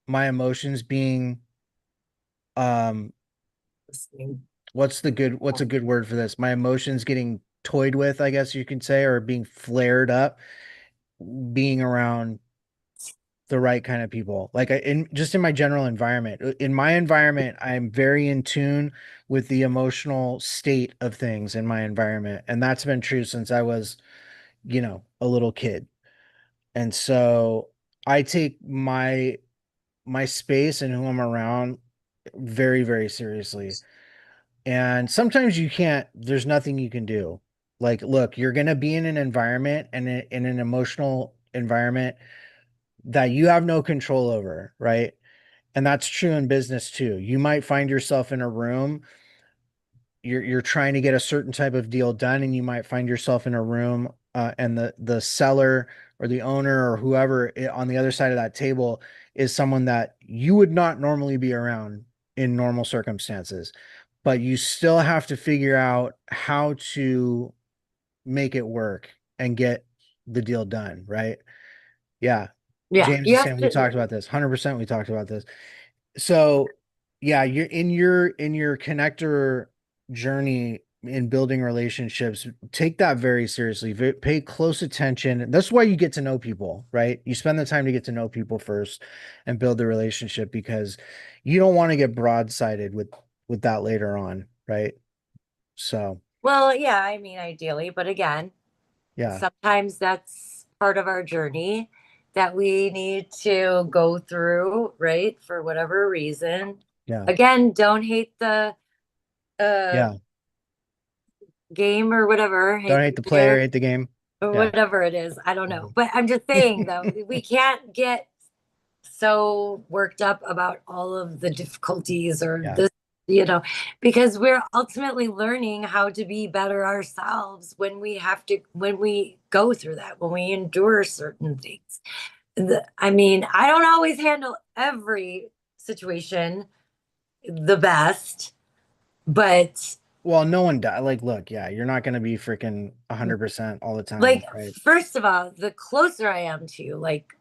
Speaker 2: my emotions being um what's a good word for this? My emotions getting toyed with, I guess you can say, or being flared up, being around the right kind of people. Like in just in my general environment. In my environment, I'm very in tune with the emotional state of things in my environment, and that's been true since I was, a little kid. And so I take my space and who I'm around very, very seriously. And sometimes you can't, there's nothing you can do. Like, look, you're going to be in an environment and in an emotional environment that you have no control over, right? And that's true in business too. You might find yourself in a room, you're trying to get a certain type of deal done, and you might find yourself in a room, and the seller or the owner or whoever on the other side of that table is someone that you would not normally be around in normal circumstances. But you still have to figure out how to make it work and get the deal done, right? Yeah.
Speaker 1: Yeah,
Speaker 2: James
Speaker 1: you
Speaker 2: is
Speaker 1: have
Speaker 2: saying we
Speaker 1: to.
Speaker 2: talked about this. 100% we talked about this. So, yeah, you're in your connector journey in building relationships. Take that very seriously. Pay close attention. That's why you get to know people, right? You spend the time to get to know people first and build the relationship because you don't want to get broadsided with that later on, right? So,
Speaker 1: Well, yeah, I mean, ideally, but again,
Speaker 2: yeah.
Speaker 1: sometimes that's part of our journey that we need to go through, right? For whatever reason.
Speaker 2: Yeah.
Speaker 1: Again, don't hate the uh
Speaker 2: Yeah.
Speaker 1: game or whatever,
Speaker 2: Don't
Speaker 1: hate the
Speaker 2: hate the player,
Speaker 1: player
Speaker 2: hate the game.
Speaker 1: or
Speaker 2: Yeah.
Speaker 1: whatever it is. I don't know.
Speaker 2: Mhm.
Speaker 1: But I'm just saying though, we can't get so worked up about all of the difficulties or
Speaker 2: Yeah.
Speaker 1: this, because we're ultimately learning how to be better ourselves when we go through that, when we endure certain things. I mean, I don't always handle every situation the best, but
Speaker 2: Well, no one does. Like, look, yeah, you're not going to be freaking 100% all the time,
Speaker 1: like,
Speaker 2: right?
Speaker 1: first of all, the closer I am to you, like,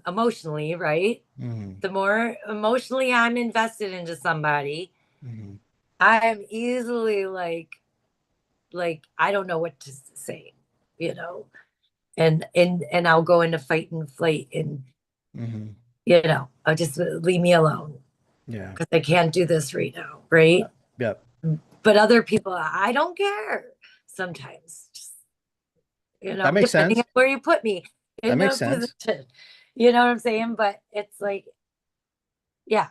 Speaker 1: emotionally, right?
Speaker 2: Hmm.
Speaker 1: The more emotionally I'm invested into somebody,
Speaker 2: Hmm.
Speaker 1: I'm easily like I don't know what to say, you know, and I'll go into fight and flight, and
Speaker 2: Hmm.
Speaker 1: I'll just leave me alone
Speaker 2: Yeah.
Speaker 1: because I can't do this right now, right?
Speaker 2: Yep. Yep.
Speaker 1: But other people, I don't care sometimes, just,
Speaker 2: That makes
Speaker 1: depending on
Speaker 2: sense.
Speaker 1: where you put me
Speaker 2: That
Speaker 1: in
Speaker 2: makes
Speaker 1: a
Speaker 2: sense.
Speaker 1: position. You know what I'm saying? But it's like, yeah,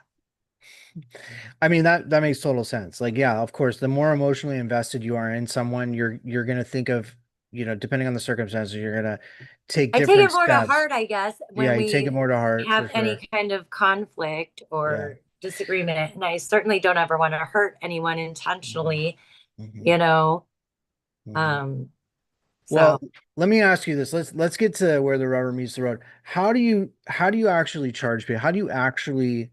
Speaker 2: I mean, that makes total sense. Like, yeah, of course, the more emotionally invested you are in someone, you're going to think of, depending on the circumstances, you're going to take
Speaker 1: I take it
Speaker 2: different
Speaker 1: more to
Speaker 2: steps.
Speaker 1: heart, I guess,
Speaker 2: Yeah,
Speaker 1: when
Speaker 2: you take it
Speaker 1: we
Speaker 2: more to heart for
Speaker 1: have any
Speaker 2: sure.
Speaker 1: kind of conflict
Speaker 2: Yeah.
Speaker 1: or disagreement. And I certainly don't ever want to hurt anyone
Speaker 2: Hmm.
Speaker 1: intentionally,
Speaker 2: Hmm.
Speaker 1: you know.
Speaker 2: Hmm.
Speaker 1: Um,
Speaker 2: Well,
Speaker 1: so
Speaker 2: let me ask you this. Let's get to where the rubber meets the road. How do you actually charge people? How do you actually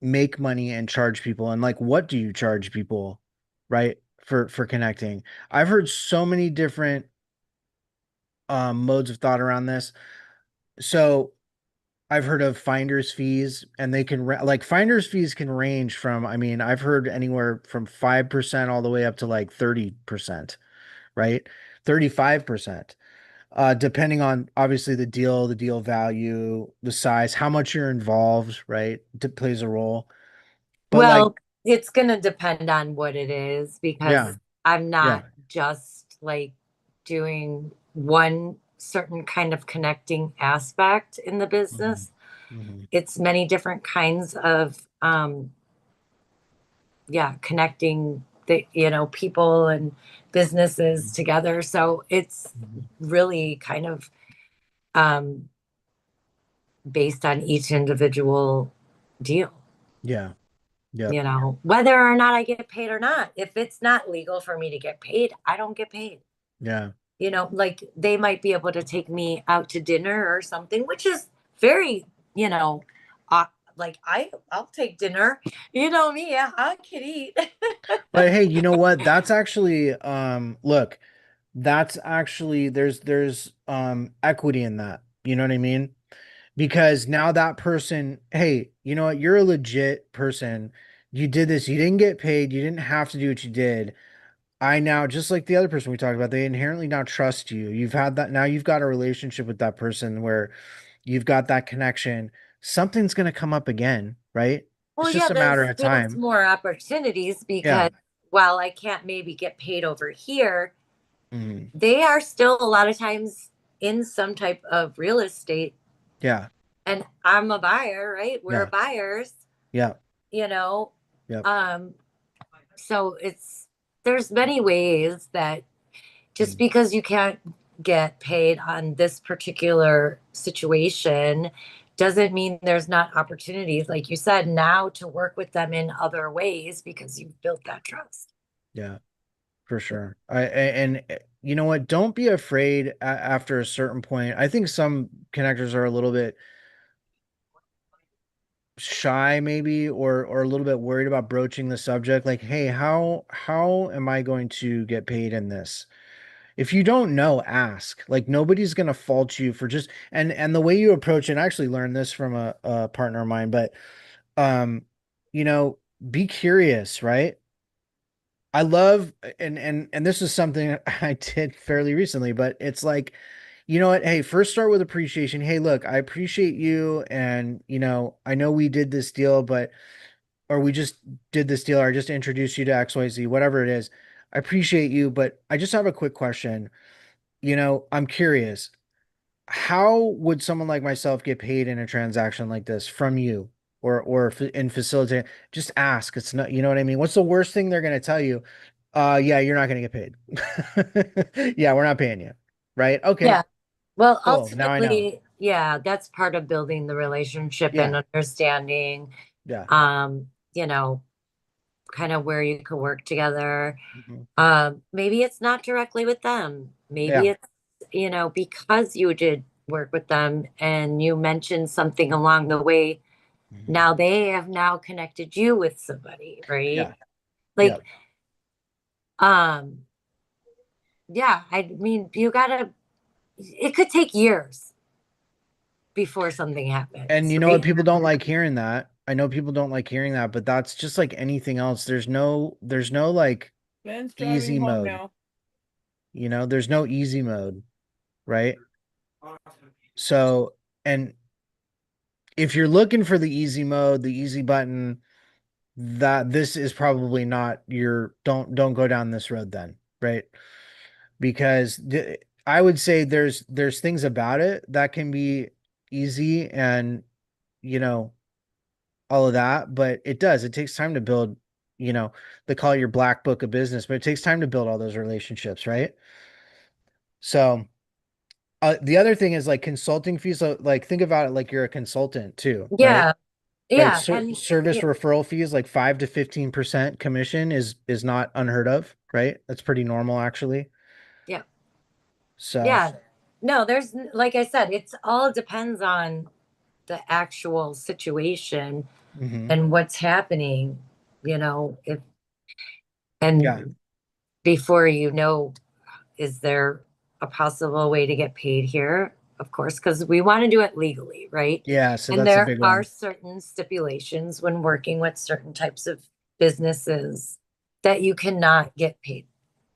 Speaker 2: make money and charge people? And like what do you charge people, right? For connecting. I've heard so many different modes of thought around this. So I've heard of finder's fees, and they can like finder's fees can range from, I mean, I've heard anywhere from 5% all the way up to like 30%, right? 35%. Depending on obviously the deal value, the size, how much you're involved, right? It plays a role. But like,
Speaker 1: well, it's gonna depend on what it is
Speaker 2: yeah,
Speaker 1: because I'm
Speaker 2: yeah.
Speaker 1: not just like doing one certain kind of connecting aspect in the
Speaker 2: Hmm.
Speaker 1: business.
Speaker 2: Hmm.
Speaker 1: It's many different kinds of yeah, connecting the, people and businesses together. So it's
Speaker 2: Hmm.
Speaker 1: really kind of um, based on each individual deal,
Speaker 2: Yeah, yep,
Speaker 1: whether or not I get paid or not. If it's not legal for me to get paid, I don't get paid.
Speaker 2: yeah.
Speaker 1: Like they might be able to take me out to dinner or something, which is very, you know, uh, like I'll take dinner. You know me, yeah, I can eat.
Speaker 2: But hey, you know what? That's actually look, that's actually there's equity in that. You know what I mean? Because now that person, hey, you know what? You're a legit person. You did this. You didn't get paid. You didn't have to do what you did. I now, just like the other person we talked about, they inherently now trust you. You've had that. Now you've got a relationship with that person where you've got that connection, something's going to come up again, right? It's
Speaker 1: Well, yeah,
Speaker 2: just a matter
Speaker 1: this
Speaker 2: of
Speaker 1: builds
Speaker 2: time.
Speaker 1: more opportunities
Speaker 2: Yeah.
Speaker 1: because while I can't maybe get paid over here,
Speaker 2: Mhm.
Speaker 1: they are still a lot of times in some type of real estate.
Speaker 2: Yeah.
Speaker 1: And I'm a buyer, right? We're
Speaker 2: Yeah.
Speaker 1: buyers,
Speaker 2: Yeah.
Speaker 1: you know.
Speaker 2: Yep.
Speaker 1: Um, so there's many ways that just
Speaker 2: Mm.
Speaker 1: because you can't get paid on this particular situation doesn't mean there's not opportunities, like you said, now to work with them in other ways because you've built that trust.
Speaker 2: Yeah. For sure. And you know what? Don't be afraid after a certain point. I think some connectors are a little bit shy maybe or a little bit worried about broaching the subject like, "Hey, how am I going to get paid in this?" If you don't know, ask. Like nobody's going to fault you for just and the way you approach it, and I actually learned this from a partner of mine, but um you know, be curious, right? I love and this is something I did fairly recently, but it's like, you know what? Hey, first start with appreciation. Hey, look, I appreciate you, and I know we did this deal, but or we just did this deal, or I just introduced you to XYZ, whatever it is. I appreciate you, but I just have a quick question. I'm curious. How would someone like myself get paid in a transaction like this from you or in facilitate? Just ask. It's not, you know what I mean? What's the worst thing they're going to tell you? Yeah, you're not going to get paid. Yeah, we're not paying you. Right? Okay,
Speaker 1: Yeah. Well,
Speaker 2: cool. Now I know.
Speaker 1: ultimately, yeah, that's part of building the relationship and
Speaker 2: Yeah.
Speaker 1: understanding,
Speaker 2: Yeah.
Speaker 1: um, you know, kind of where you could work together.
Speaker 2: Mhm.
Speaker 1: Maybe it's not directly with them. Maybe
Speaker 2: Yeah.
Speaker 1: it's, because you did work with them and you mentioned something along the way.
Speaker 2: Mhm.
Speaker 1: Now they have now connected you with somebody, right?
Speaker 2: Yeah. Yeah.
Speaker 1: Like, um, yeah, I mean, it could take years before something
Speaker 2: And
Speaker 1: happens,
Speaker 2: you know what?
Speaker 1: right?
Speaker 2: People don't like hearing that. I know people don't like hearing that, but that's just like anything else. There's no like
Speaker 3: Ben's driving
Speaker 2: easy
Speaker 3: home
Speaker 2: mode.
Speaker 3: now.
Speaker 2: There's no easy mode, right? So, and if you're looking for the easy mode, the easy button, that this is probably not your don't go down this road then, right? Because I would say there's things about it that can be easy and you know all of that, but it takes time to build, you know, they call it your black book of business, but it takes time to build all those relationships, right? So the other thing is like consulting fees. So like think about it like you're a consultant too, right?
Speaker 1: Yeah,
Speaker 2: Right.
Speaker 1: yeah, and
Speaker 2: Service
Speaker 1: yeah,
Speaker 2: referral fees like 5 to 15% commission is not unheard of, right? That's pretty normal actually.
Speaker 1: yeah,
Speaker 2: So,
Speaker 1: yeah. No, like I said, it's all depends on the actual situation
Speaker 2: mhm.
Speaker 1: and what's happening, if
Speaker 2: Yeah.
Speaker 1: and before is there a possible way to get paid here? Of course, because we want to do it legally, right?
Speaker 2: Yeah, so
Speaker 1: And
Speaker 2: that's a
Speaker 1: there
Speaker 2: big
Speaker 1: are
Speaker 2: one.
Speaker 1: certain stipulations when working with certain types of businesses that you cannot get paid.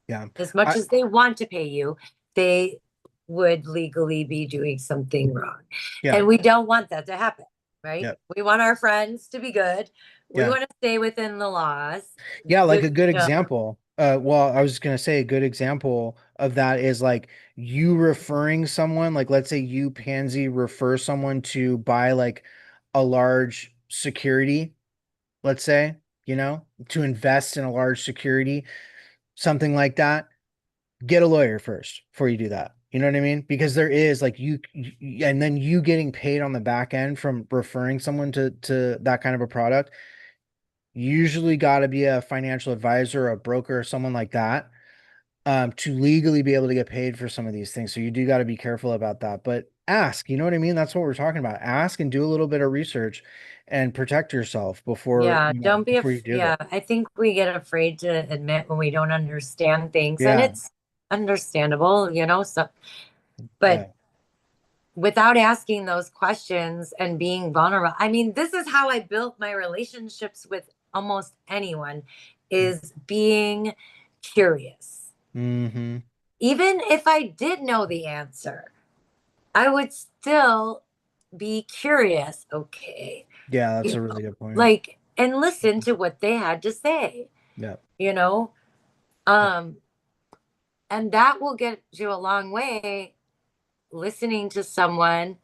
Speaker 2: Yeah.
Speaker 1: As much
Speaker 2: I
Speaker 1: as they want to pay you, they would legally be doing something wrong.
Speaker 2: yeah.
Speaker 1: And we don't want that to happen, right?
Speaker 2: Yeah.
Speaker 1: We want our friends to be good. We
Speaker 2: Yeah.
Speaker 1: want to stay within the laws.
Speaker 2: Yeah, like
Speaker 1: Do,
Speaker 2: a good
Speaker 1: uh,
Speaker 2: example. Well, I was gonna say a good example of that is like you referring someone, like let's say you, Pansy, refer someone to buy like a large security, let's say, to invest in a large security, something like that. Get a lawyer first before you do that. You know what I mean? Because there is like and then you getting paid on the back end from referring someone to that kind of a product usually got to be a financial advisor, a broker, or someone like that, to legally be able to get paid for some of these things. So you do got to be careful about that. But ask, you know what I mean? That's what we're talking about. Ask and do a little bit of research and protect yourself before
Speaker 1: yeah, don't be,
Speaker 2: before you do
Speaker 1: yeah,
Speaker 2: it.
Speaker 1: I think we get afraid to admit when we don't understand things, and
Speaker 2: Yeah,
Speaker 1: it's understandable, so, but
Speaker 2: yeah.
Speaker 1: without asking those questions and being vulnerable. I mean, this is how I built my relationships with almost anyone is being curious.
Speaker 2: Mm-hmm.
Speaker 1: Even if I did know the answer, I would still be curious. Okay.
Speaker 2: Yeah, that's
Speaker 1: You
Speaker 2: a
Speaker 1: know,
Speaker 2: really good point.
Speaker 1: like, and listen to what they had to say,
Speaker 2: Yeah.
Speaker 1: you know?
Speaker 2: Yeah.
Speaker 1: Um, and that will get you a long way, listening to someone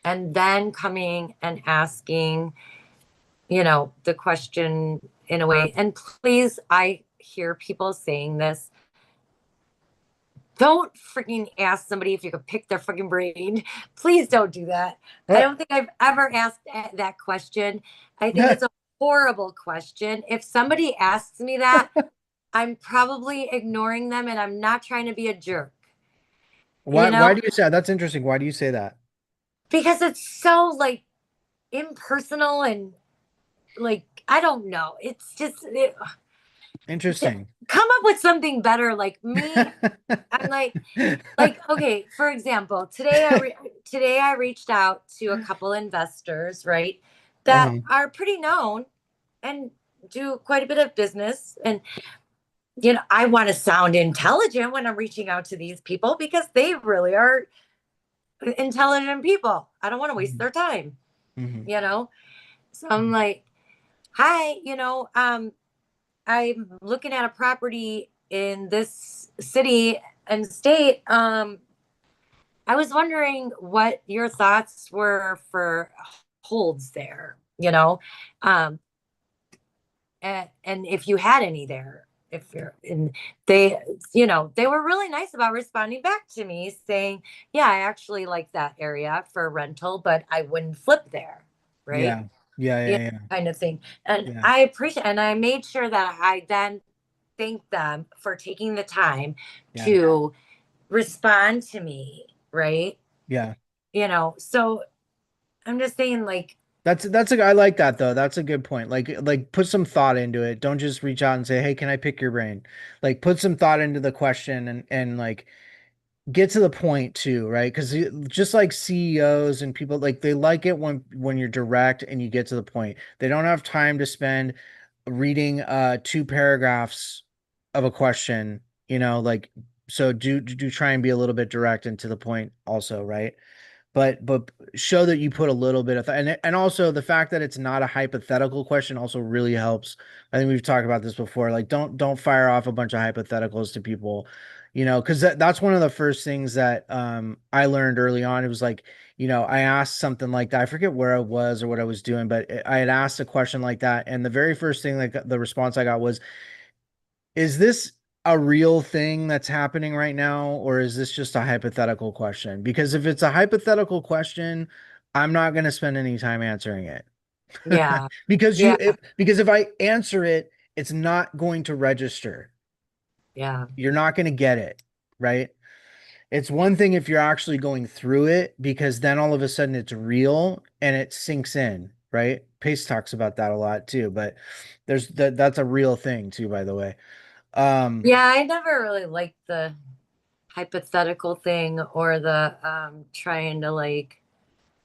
Speaker 1: and then coming and asking, the question in a way. And please, I hear people saying this. Don't freaking ask somebody if you could pick their freaking brain. Please don't do that. I don't think I've ever asked that question. I think it's a horrible question. If somebody asks me that, I'm probably ignoring them and I'm not trying to be a jerk, you
Speaker 2: Why
Speaker 1: know,
Speaker 2: do you say that? That's interesting. Why do you say that?
Speaker 1: because it's so like impersonal and like, I don't know. It's just,
Speaker 2: Interesting.
Speaker 1: come up with something better. Like me, I'm like okay, for example, today I reached out to a couple investors, right, that
Speaker 2: Uh-huh.
Speaker 1: are pretty known and do quite a bit of business. And I want to sound intelligent when I'm reaching out to these people because they really are intelligent people. I don't want to waste
Speaker 2: Mhm.
Speaker 1: their time,
Speaker 2: Mhm.
Speaker 1: you know. So I'm like, hi, I'm looking at a property in this city and state. I was wondering what your thoughts were for holds there, um, and if you had any there, if you're in, they, they were really nice about responding back to me saying, yeah, I actually like that area for rental, but I wouldn't flip there, right?
Speaker 2: Yeah. Yeah,
Speaker 1: Yeah,
Speaker 2: yeah, yeah.
Speaker 1: kind of thing. And
Speaker 2: Yeah.
Speaker 1: I appreciate, and I made sure that I then thanked them for taking the time
Speaker 2: Yeah.
Speaker 1: to respond to me, right?
Speaker 2: Yeah.
Speaker 1: So I'm just saying, like,
Speaker 2: I like that though. That's a good point. Like put some thought into it. Don't just reach out and say, "Hey, can I pick your brain?" Like put some thought into the question and like get to the point too, right? Because just like CEOs and people, like they like it when you're direct and you get to the point. They don't have time to spend reading two paragraphs of a question, like so do try and be a little bit direct and to the point also, right? But show that you put a little bit of and also the fact that it's not a hypothetical question also really helps. I think we've talked about this before. Like don't fire off a bunch of hypotheticals to people, because that's one of the first things that I learned early on. It was like, I asked something like that. I forget where I was or what I was doing, but I had asked a question like that, and the very first thing, like the response I got was, is this a real thing that's happening right now, or is this just a hypothetical question? Because if it's a hypothetical question, I'm not going to spend any time answering it.
Speaker 1: yeah,
Speaker 2: Because
Speaker 1: yeah,
Speaker 2: because if I answer it, it's not going to register.
Speaker 1: yeah,
Speaker 2: You're not going to get it, right? It's one thing if you're actually going through it, because then all of a sudden it's real and it sinks in, right? Pace talks about that a lot too, but that's a real thing too, by the way. Um,
Speaker 1: yeah. I never really liked the hypothetical thing or the trying to, like,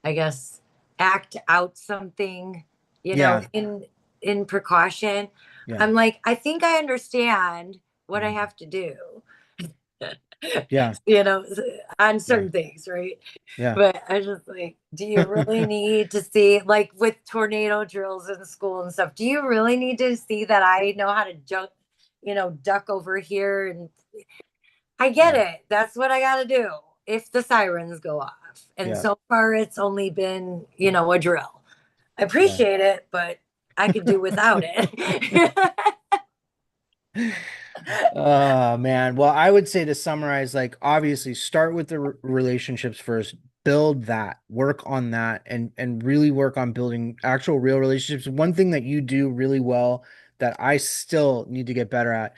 Speaker 1: I guess, act out something,
Speaker 2: yeah,
Speaker 1: in precaution.
Speaker 2: yeah.
Speaker 1: I'm like, I think I understand what I
Speaker 2: Mhm.
Speaker 1: have to do,
Speaker 2: Yeah,
Speaker 1: you know, on
Speaker 2: yeah,
Speaker 1: certain things, right?
Speaker 2: yeah,
Speaker 1: But I just like, do you really need to see, like with tornado drills in school and stuff, do you really need to see that I know how to jump, duck over here? And I get
Speaker 2: yeah,
Speaker 1: it. That's what I got to do if the sirens go off. And
Speaker 2: yeah,
Speaker 1: so far, it's only been, a drill. I
Speaker 2: yeah.
Speaker 1: appreciate it, but I could do without it.
Speaker 2: Man. Well, I would say to summarize, like obviously start with the relationships first, build that, work on that, and really work on building actual real relationships. One thing that you do really well that I still need to get better at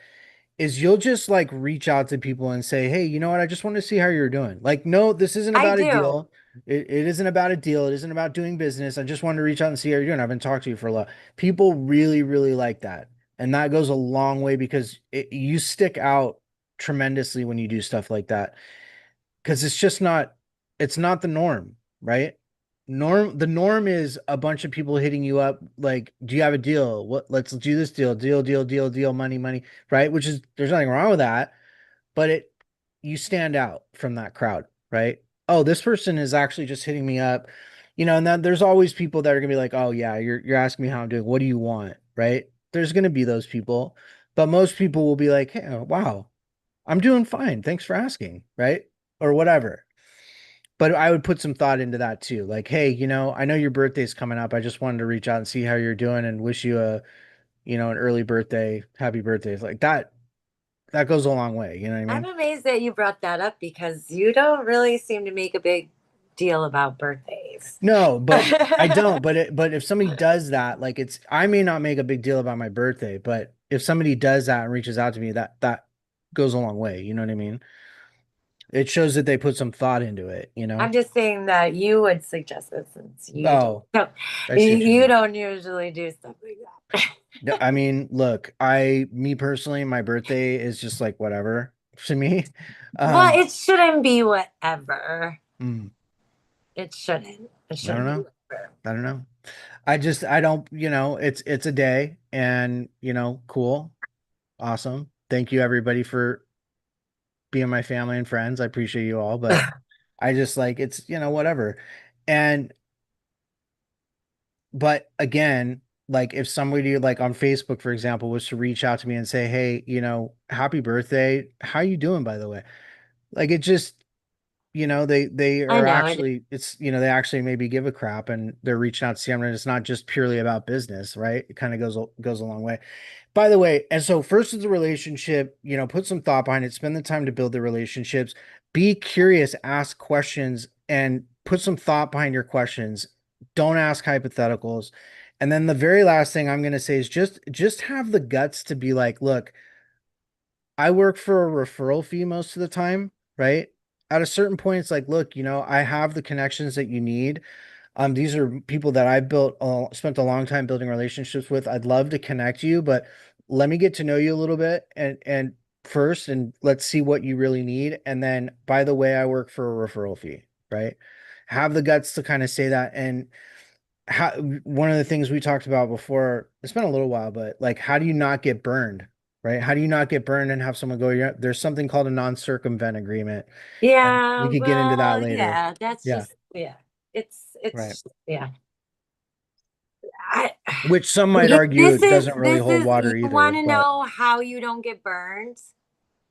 Speaker 2: is you'll just like reach out to people and say, "Hey, you know what? I just want to see how you're doing." Like, no, this isn't
Speaker 1: I
Speaker 2: about a
Speaker 1: do.
Speaker 2: deal. It isn't about a deal. It isn't about doing business. I just wanted to reach out and see how you're doing. I've been talking to you for a lot. People really, really like that. And that goes a long way because you stick out tremendously when you do stuff like that. Because it's not the norm, right? The norm is a bunch of people hitting you up like, do you have a deal? Let's do this deal, money, money, right? Which is, there's nothing wrong with that, but you stand out from that crowd, right? Oh, this person is actually just hitting me up and then there's always people that are gonna be like, oh yeah, you're asking me how I'm doing. What do you want? Right? There's gonna be those people, but most people will be like, hey, wow, I'm doing fine. Thanks for asking, right? Or whatever. But I would put some thought into that too. Like, hey, I know your birthday's coming up. I just wanted to reach out and see how you're doing and wish you an early birthday, happy birthday. Like that goes a long way. You know what I
Speaker 1: I'm
Speaker 2: mean?
Speaker 1: amazed that you brought that up because you don't really seem to make a big deal about birthdays.
Speaker 2: No, but I don't. But if somebody does that, like I may not make a big deal about my birthday, but if somebody does that and reaches out to me, that goes a long way. You know what I mean? It shows that they put some thought into it, you know?
Speaker 1: I'm just saying that you would suggest it since you don't.
Speaker 2: Oh,
Speaker 1: No,
Speaker 2: I see what you
Speaker 1: you
Speaker 2: mean.
Speaker 1: don't usually do stuff like that.
Speaker 2: Yeah, I mean, look, me personally, my birthday is just like whatever to me.
Speaker 1: Well,
Speaker 2: Um,
Speaker 1: it shouldn't be whatever.
Speaker 2: mm,
Speaker 1: It shouldn't. It
Speaker 2: I don't
Speaker 1: shouldn't be
Speaker 2: know.
Speaker 1: whatever.
Speaker 2: I don't know. I don't, it's a day and, cool. Awesome. Thank you everybody for being my family and friends. I appreciate you all, but I just like it's, whatever. And but again, like if somebody like on Facebook, for example, was to reach out to me and say, "Hey, happy birthday. How you doing, by the way?" Like it just, they
Speaker 1: I
Speaker 2: are
Speaker 1: know it.
Speaker 2: actually they actually maybe give a crap and they're reaching out to see them and it's not just purely about business, right? It kind of goes a long way. By the way, and so first is the relationship, put some thought behind it, spend the time to build the relationships, be curious, ask questions, and put some thought behind your questions. Don't ask hypotheticals. And then the very last thing I'm going to say is just have the guts to be like, look, I work for a referral fee most of the time, right? At a certain point, it's like, look, I have the connections that you need. These are people that I built, spent a long time building relationships with. I'd love to connect you, but let me get to know you a little bit and first, and let's see what you really need. And then, by the way, I work for a referral fee, right? Have the guts to kind of say that. And how one of the things we talked about before, it's been a little while, but like, how do you not get burned, right? How do you not get burned and have someone go, yeah, there's something called a non-circumvent agreement, and we
Speaker 1: Yeah,
Speaker 2: could get into that
Speaker 1: well,
Speaker 2: later.
Speaker 1: yeah, that's
Speaker 2: Yeah,
Speaker 1: just yeah.
Speaker 2: right.
Speaker 1: Yeah. I
Speaker 2: Which some might argue doesn't really
Speaker 1: this
Speaker 2: hold
Speaker 1: is
Speaker 2: water
Speaker 1: you
Speaker 2: either,
Speaker 1: want to
Speaker 2: but
Speaker 1: know how you don't get burned?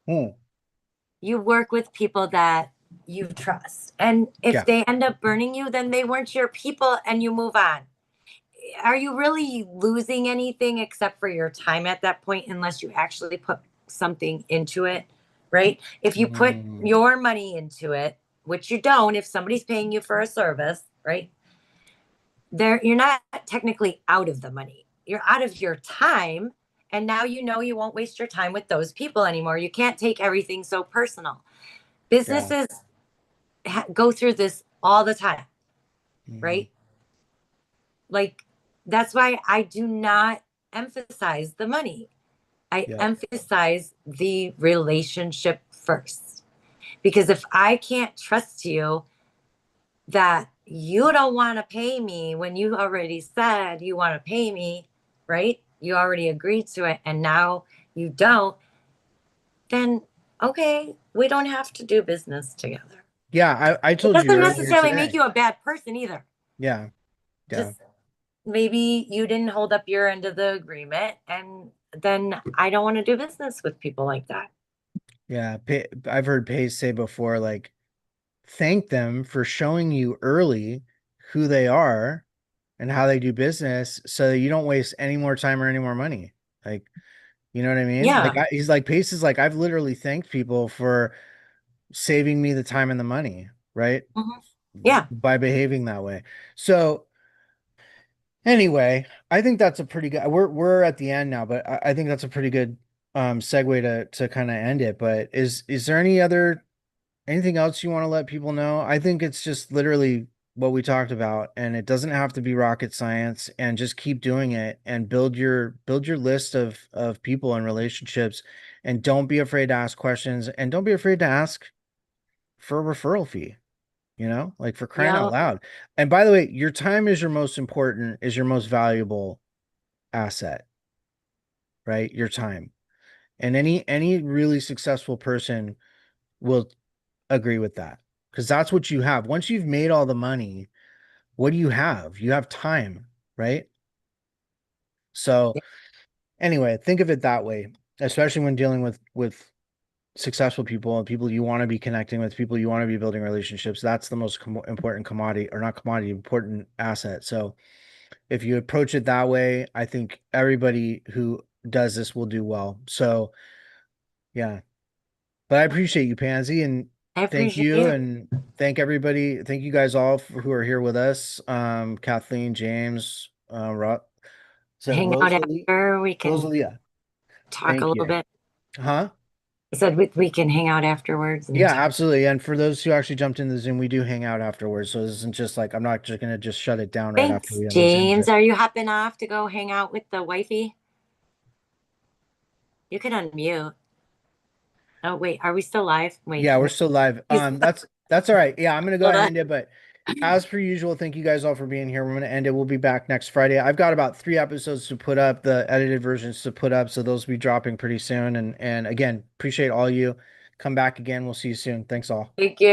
Speaker 2: hmm,
Speaker 1: You work with people that you trust. And if
Speaker 2: yeah,
Speaker 1: they end up burning you, then they weren't your people and you move on. Are you really losing anything except for your time at that point unless you actually put something into it, right? If you put
Speaker 2: mm,
Speaker 1: your money into it, which you don't if somebody's paying you for a service, right? There you're not technically out of the money. You're out of your time and now you know you won't waste your time with those people anymore. You can't take everything so personal.
Speaker 2: yeah,
Speaker 1: Businesses go through this all the time,
Speaker 2: mm,
Speaker 1: right? Like that's why I do not emphasize the money. I
Speaker 2: yeah,
Speaker 1: emphasize the relationship first. Because if I can't trust you that you don't want to pay me when you already said you want to pay me, right? You already agreed to it and now you don't, then okay, we don't have to do business together.
Speaker 2: yeah. I
Speaker 1: It
Speaker 2: told you
Speaker 1: doesn't
Speaker 2: earlier
Speaker 1: necessarily make
Speaker 2: today.
Speaker 1: you a bad person either.
Speaker 2: Yeah, yeah,
Speaker 1: Just maybe you didn't hold up your end of the agreement and then I don't want to do business with people like that.
Speaker 2: yeah. I've heard Paige say before, like, thank them for showing you early who they are and how they do business so that you don't waste any more time or any more money. Like, you know what I mean? Like,
Speaker 1: Yeah.
Speaker 2: he's like, Pace is like, I've literally thanked people for saving me the time and the money, right?
Speaker 1: Mhm. Yeah.
Speaker 2: By behaving that way. So, anyway, I think that's a pretty good, we're at the end now, but I think that's a pretty good segue to kind of end it. But is there anything else you want to let people know? I think it's just literally what we talked about, and it doesn't have to be rocket science, and just keep doing it and build your list of people and relationships, and don't be afraid to ask questions, and don't be afraid to ask for a referral fee, like for crying out
Speaker 1: Yeah.
Speaker 2: loud. And by the way, your time is your most valuable asset, right? Your time. And any really successful person will agree with that because that's what you have. Once you've made all the money, What do you have? You have time, right? So anyway, think of it that way, especially when dealing with successful people and people you want to be connecting with, people you want to be building relationships. That's the most important commodity, or not commodity, important asset. So if you approach it that way, I think everybody who does this will do well. So yeah, but I appreciate you, Pansy, and
Speaker 1: I
Speaker 2: thank
Speaker 1: appreciate
Speaker 2: you,
Speaker 1: you
Speaker 2: and thank everybody. Thank you guys all who are here with us. Kathleen, James, so
Speaker 1: hang out
Speaker 2: Rosalie,
Speaker 1: after. We can
Speaker 2: Rosalie, yeah.
Speaker 1: talk a
Speaker 2: Thank
Speaker 1: little
Speaker 2: you.
Speaker 1: bit.
Speaker 2: Huh?
Speaker 1: I said we can hang out afterwards and
Speaker 2: Yeah,
Speaker 1: talk.
Speaker 2: absolutely. And for those who actually jumped in the Zoom, we do hang out afterwards. So this isn't just like I'm not just gonna just shut it down right after
Speaker 1: Thanks,
Speaker 2: we end the Zoom.
Speaker 1: James. Are you hopping off to go hang out with the wifey? You can unmute. Oh, wait, are we still live? Wait,
Speaker 2: Yeah, we're still live.
Speaker 1: he's
Speaker 2: That's all right. Yeah, I'm gonna go
Speaker 1: hold
Speaker 2: ahead and
Speaker 1: on.
Speaker 2: end it. But as per usual, thank you guys all for being here. We're gonna end it. We'll be back next Friday. I've got about 3 episodes to put up, the edited versions to put up, so those will be dropping pretty soon. And again, appreciate all you. Come back again. We'll see you soon. Thanks all.
Speaker 1: Thank you.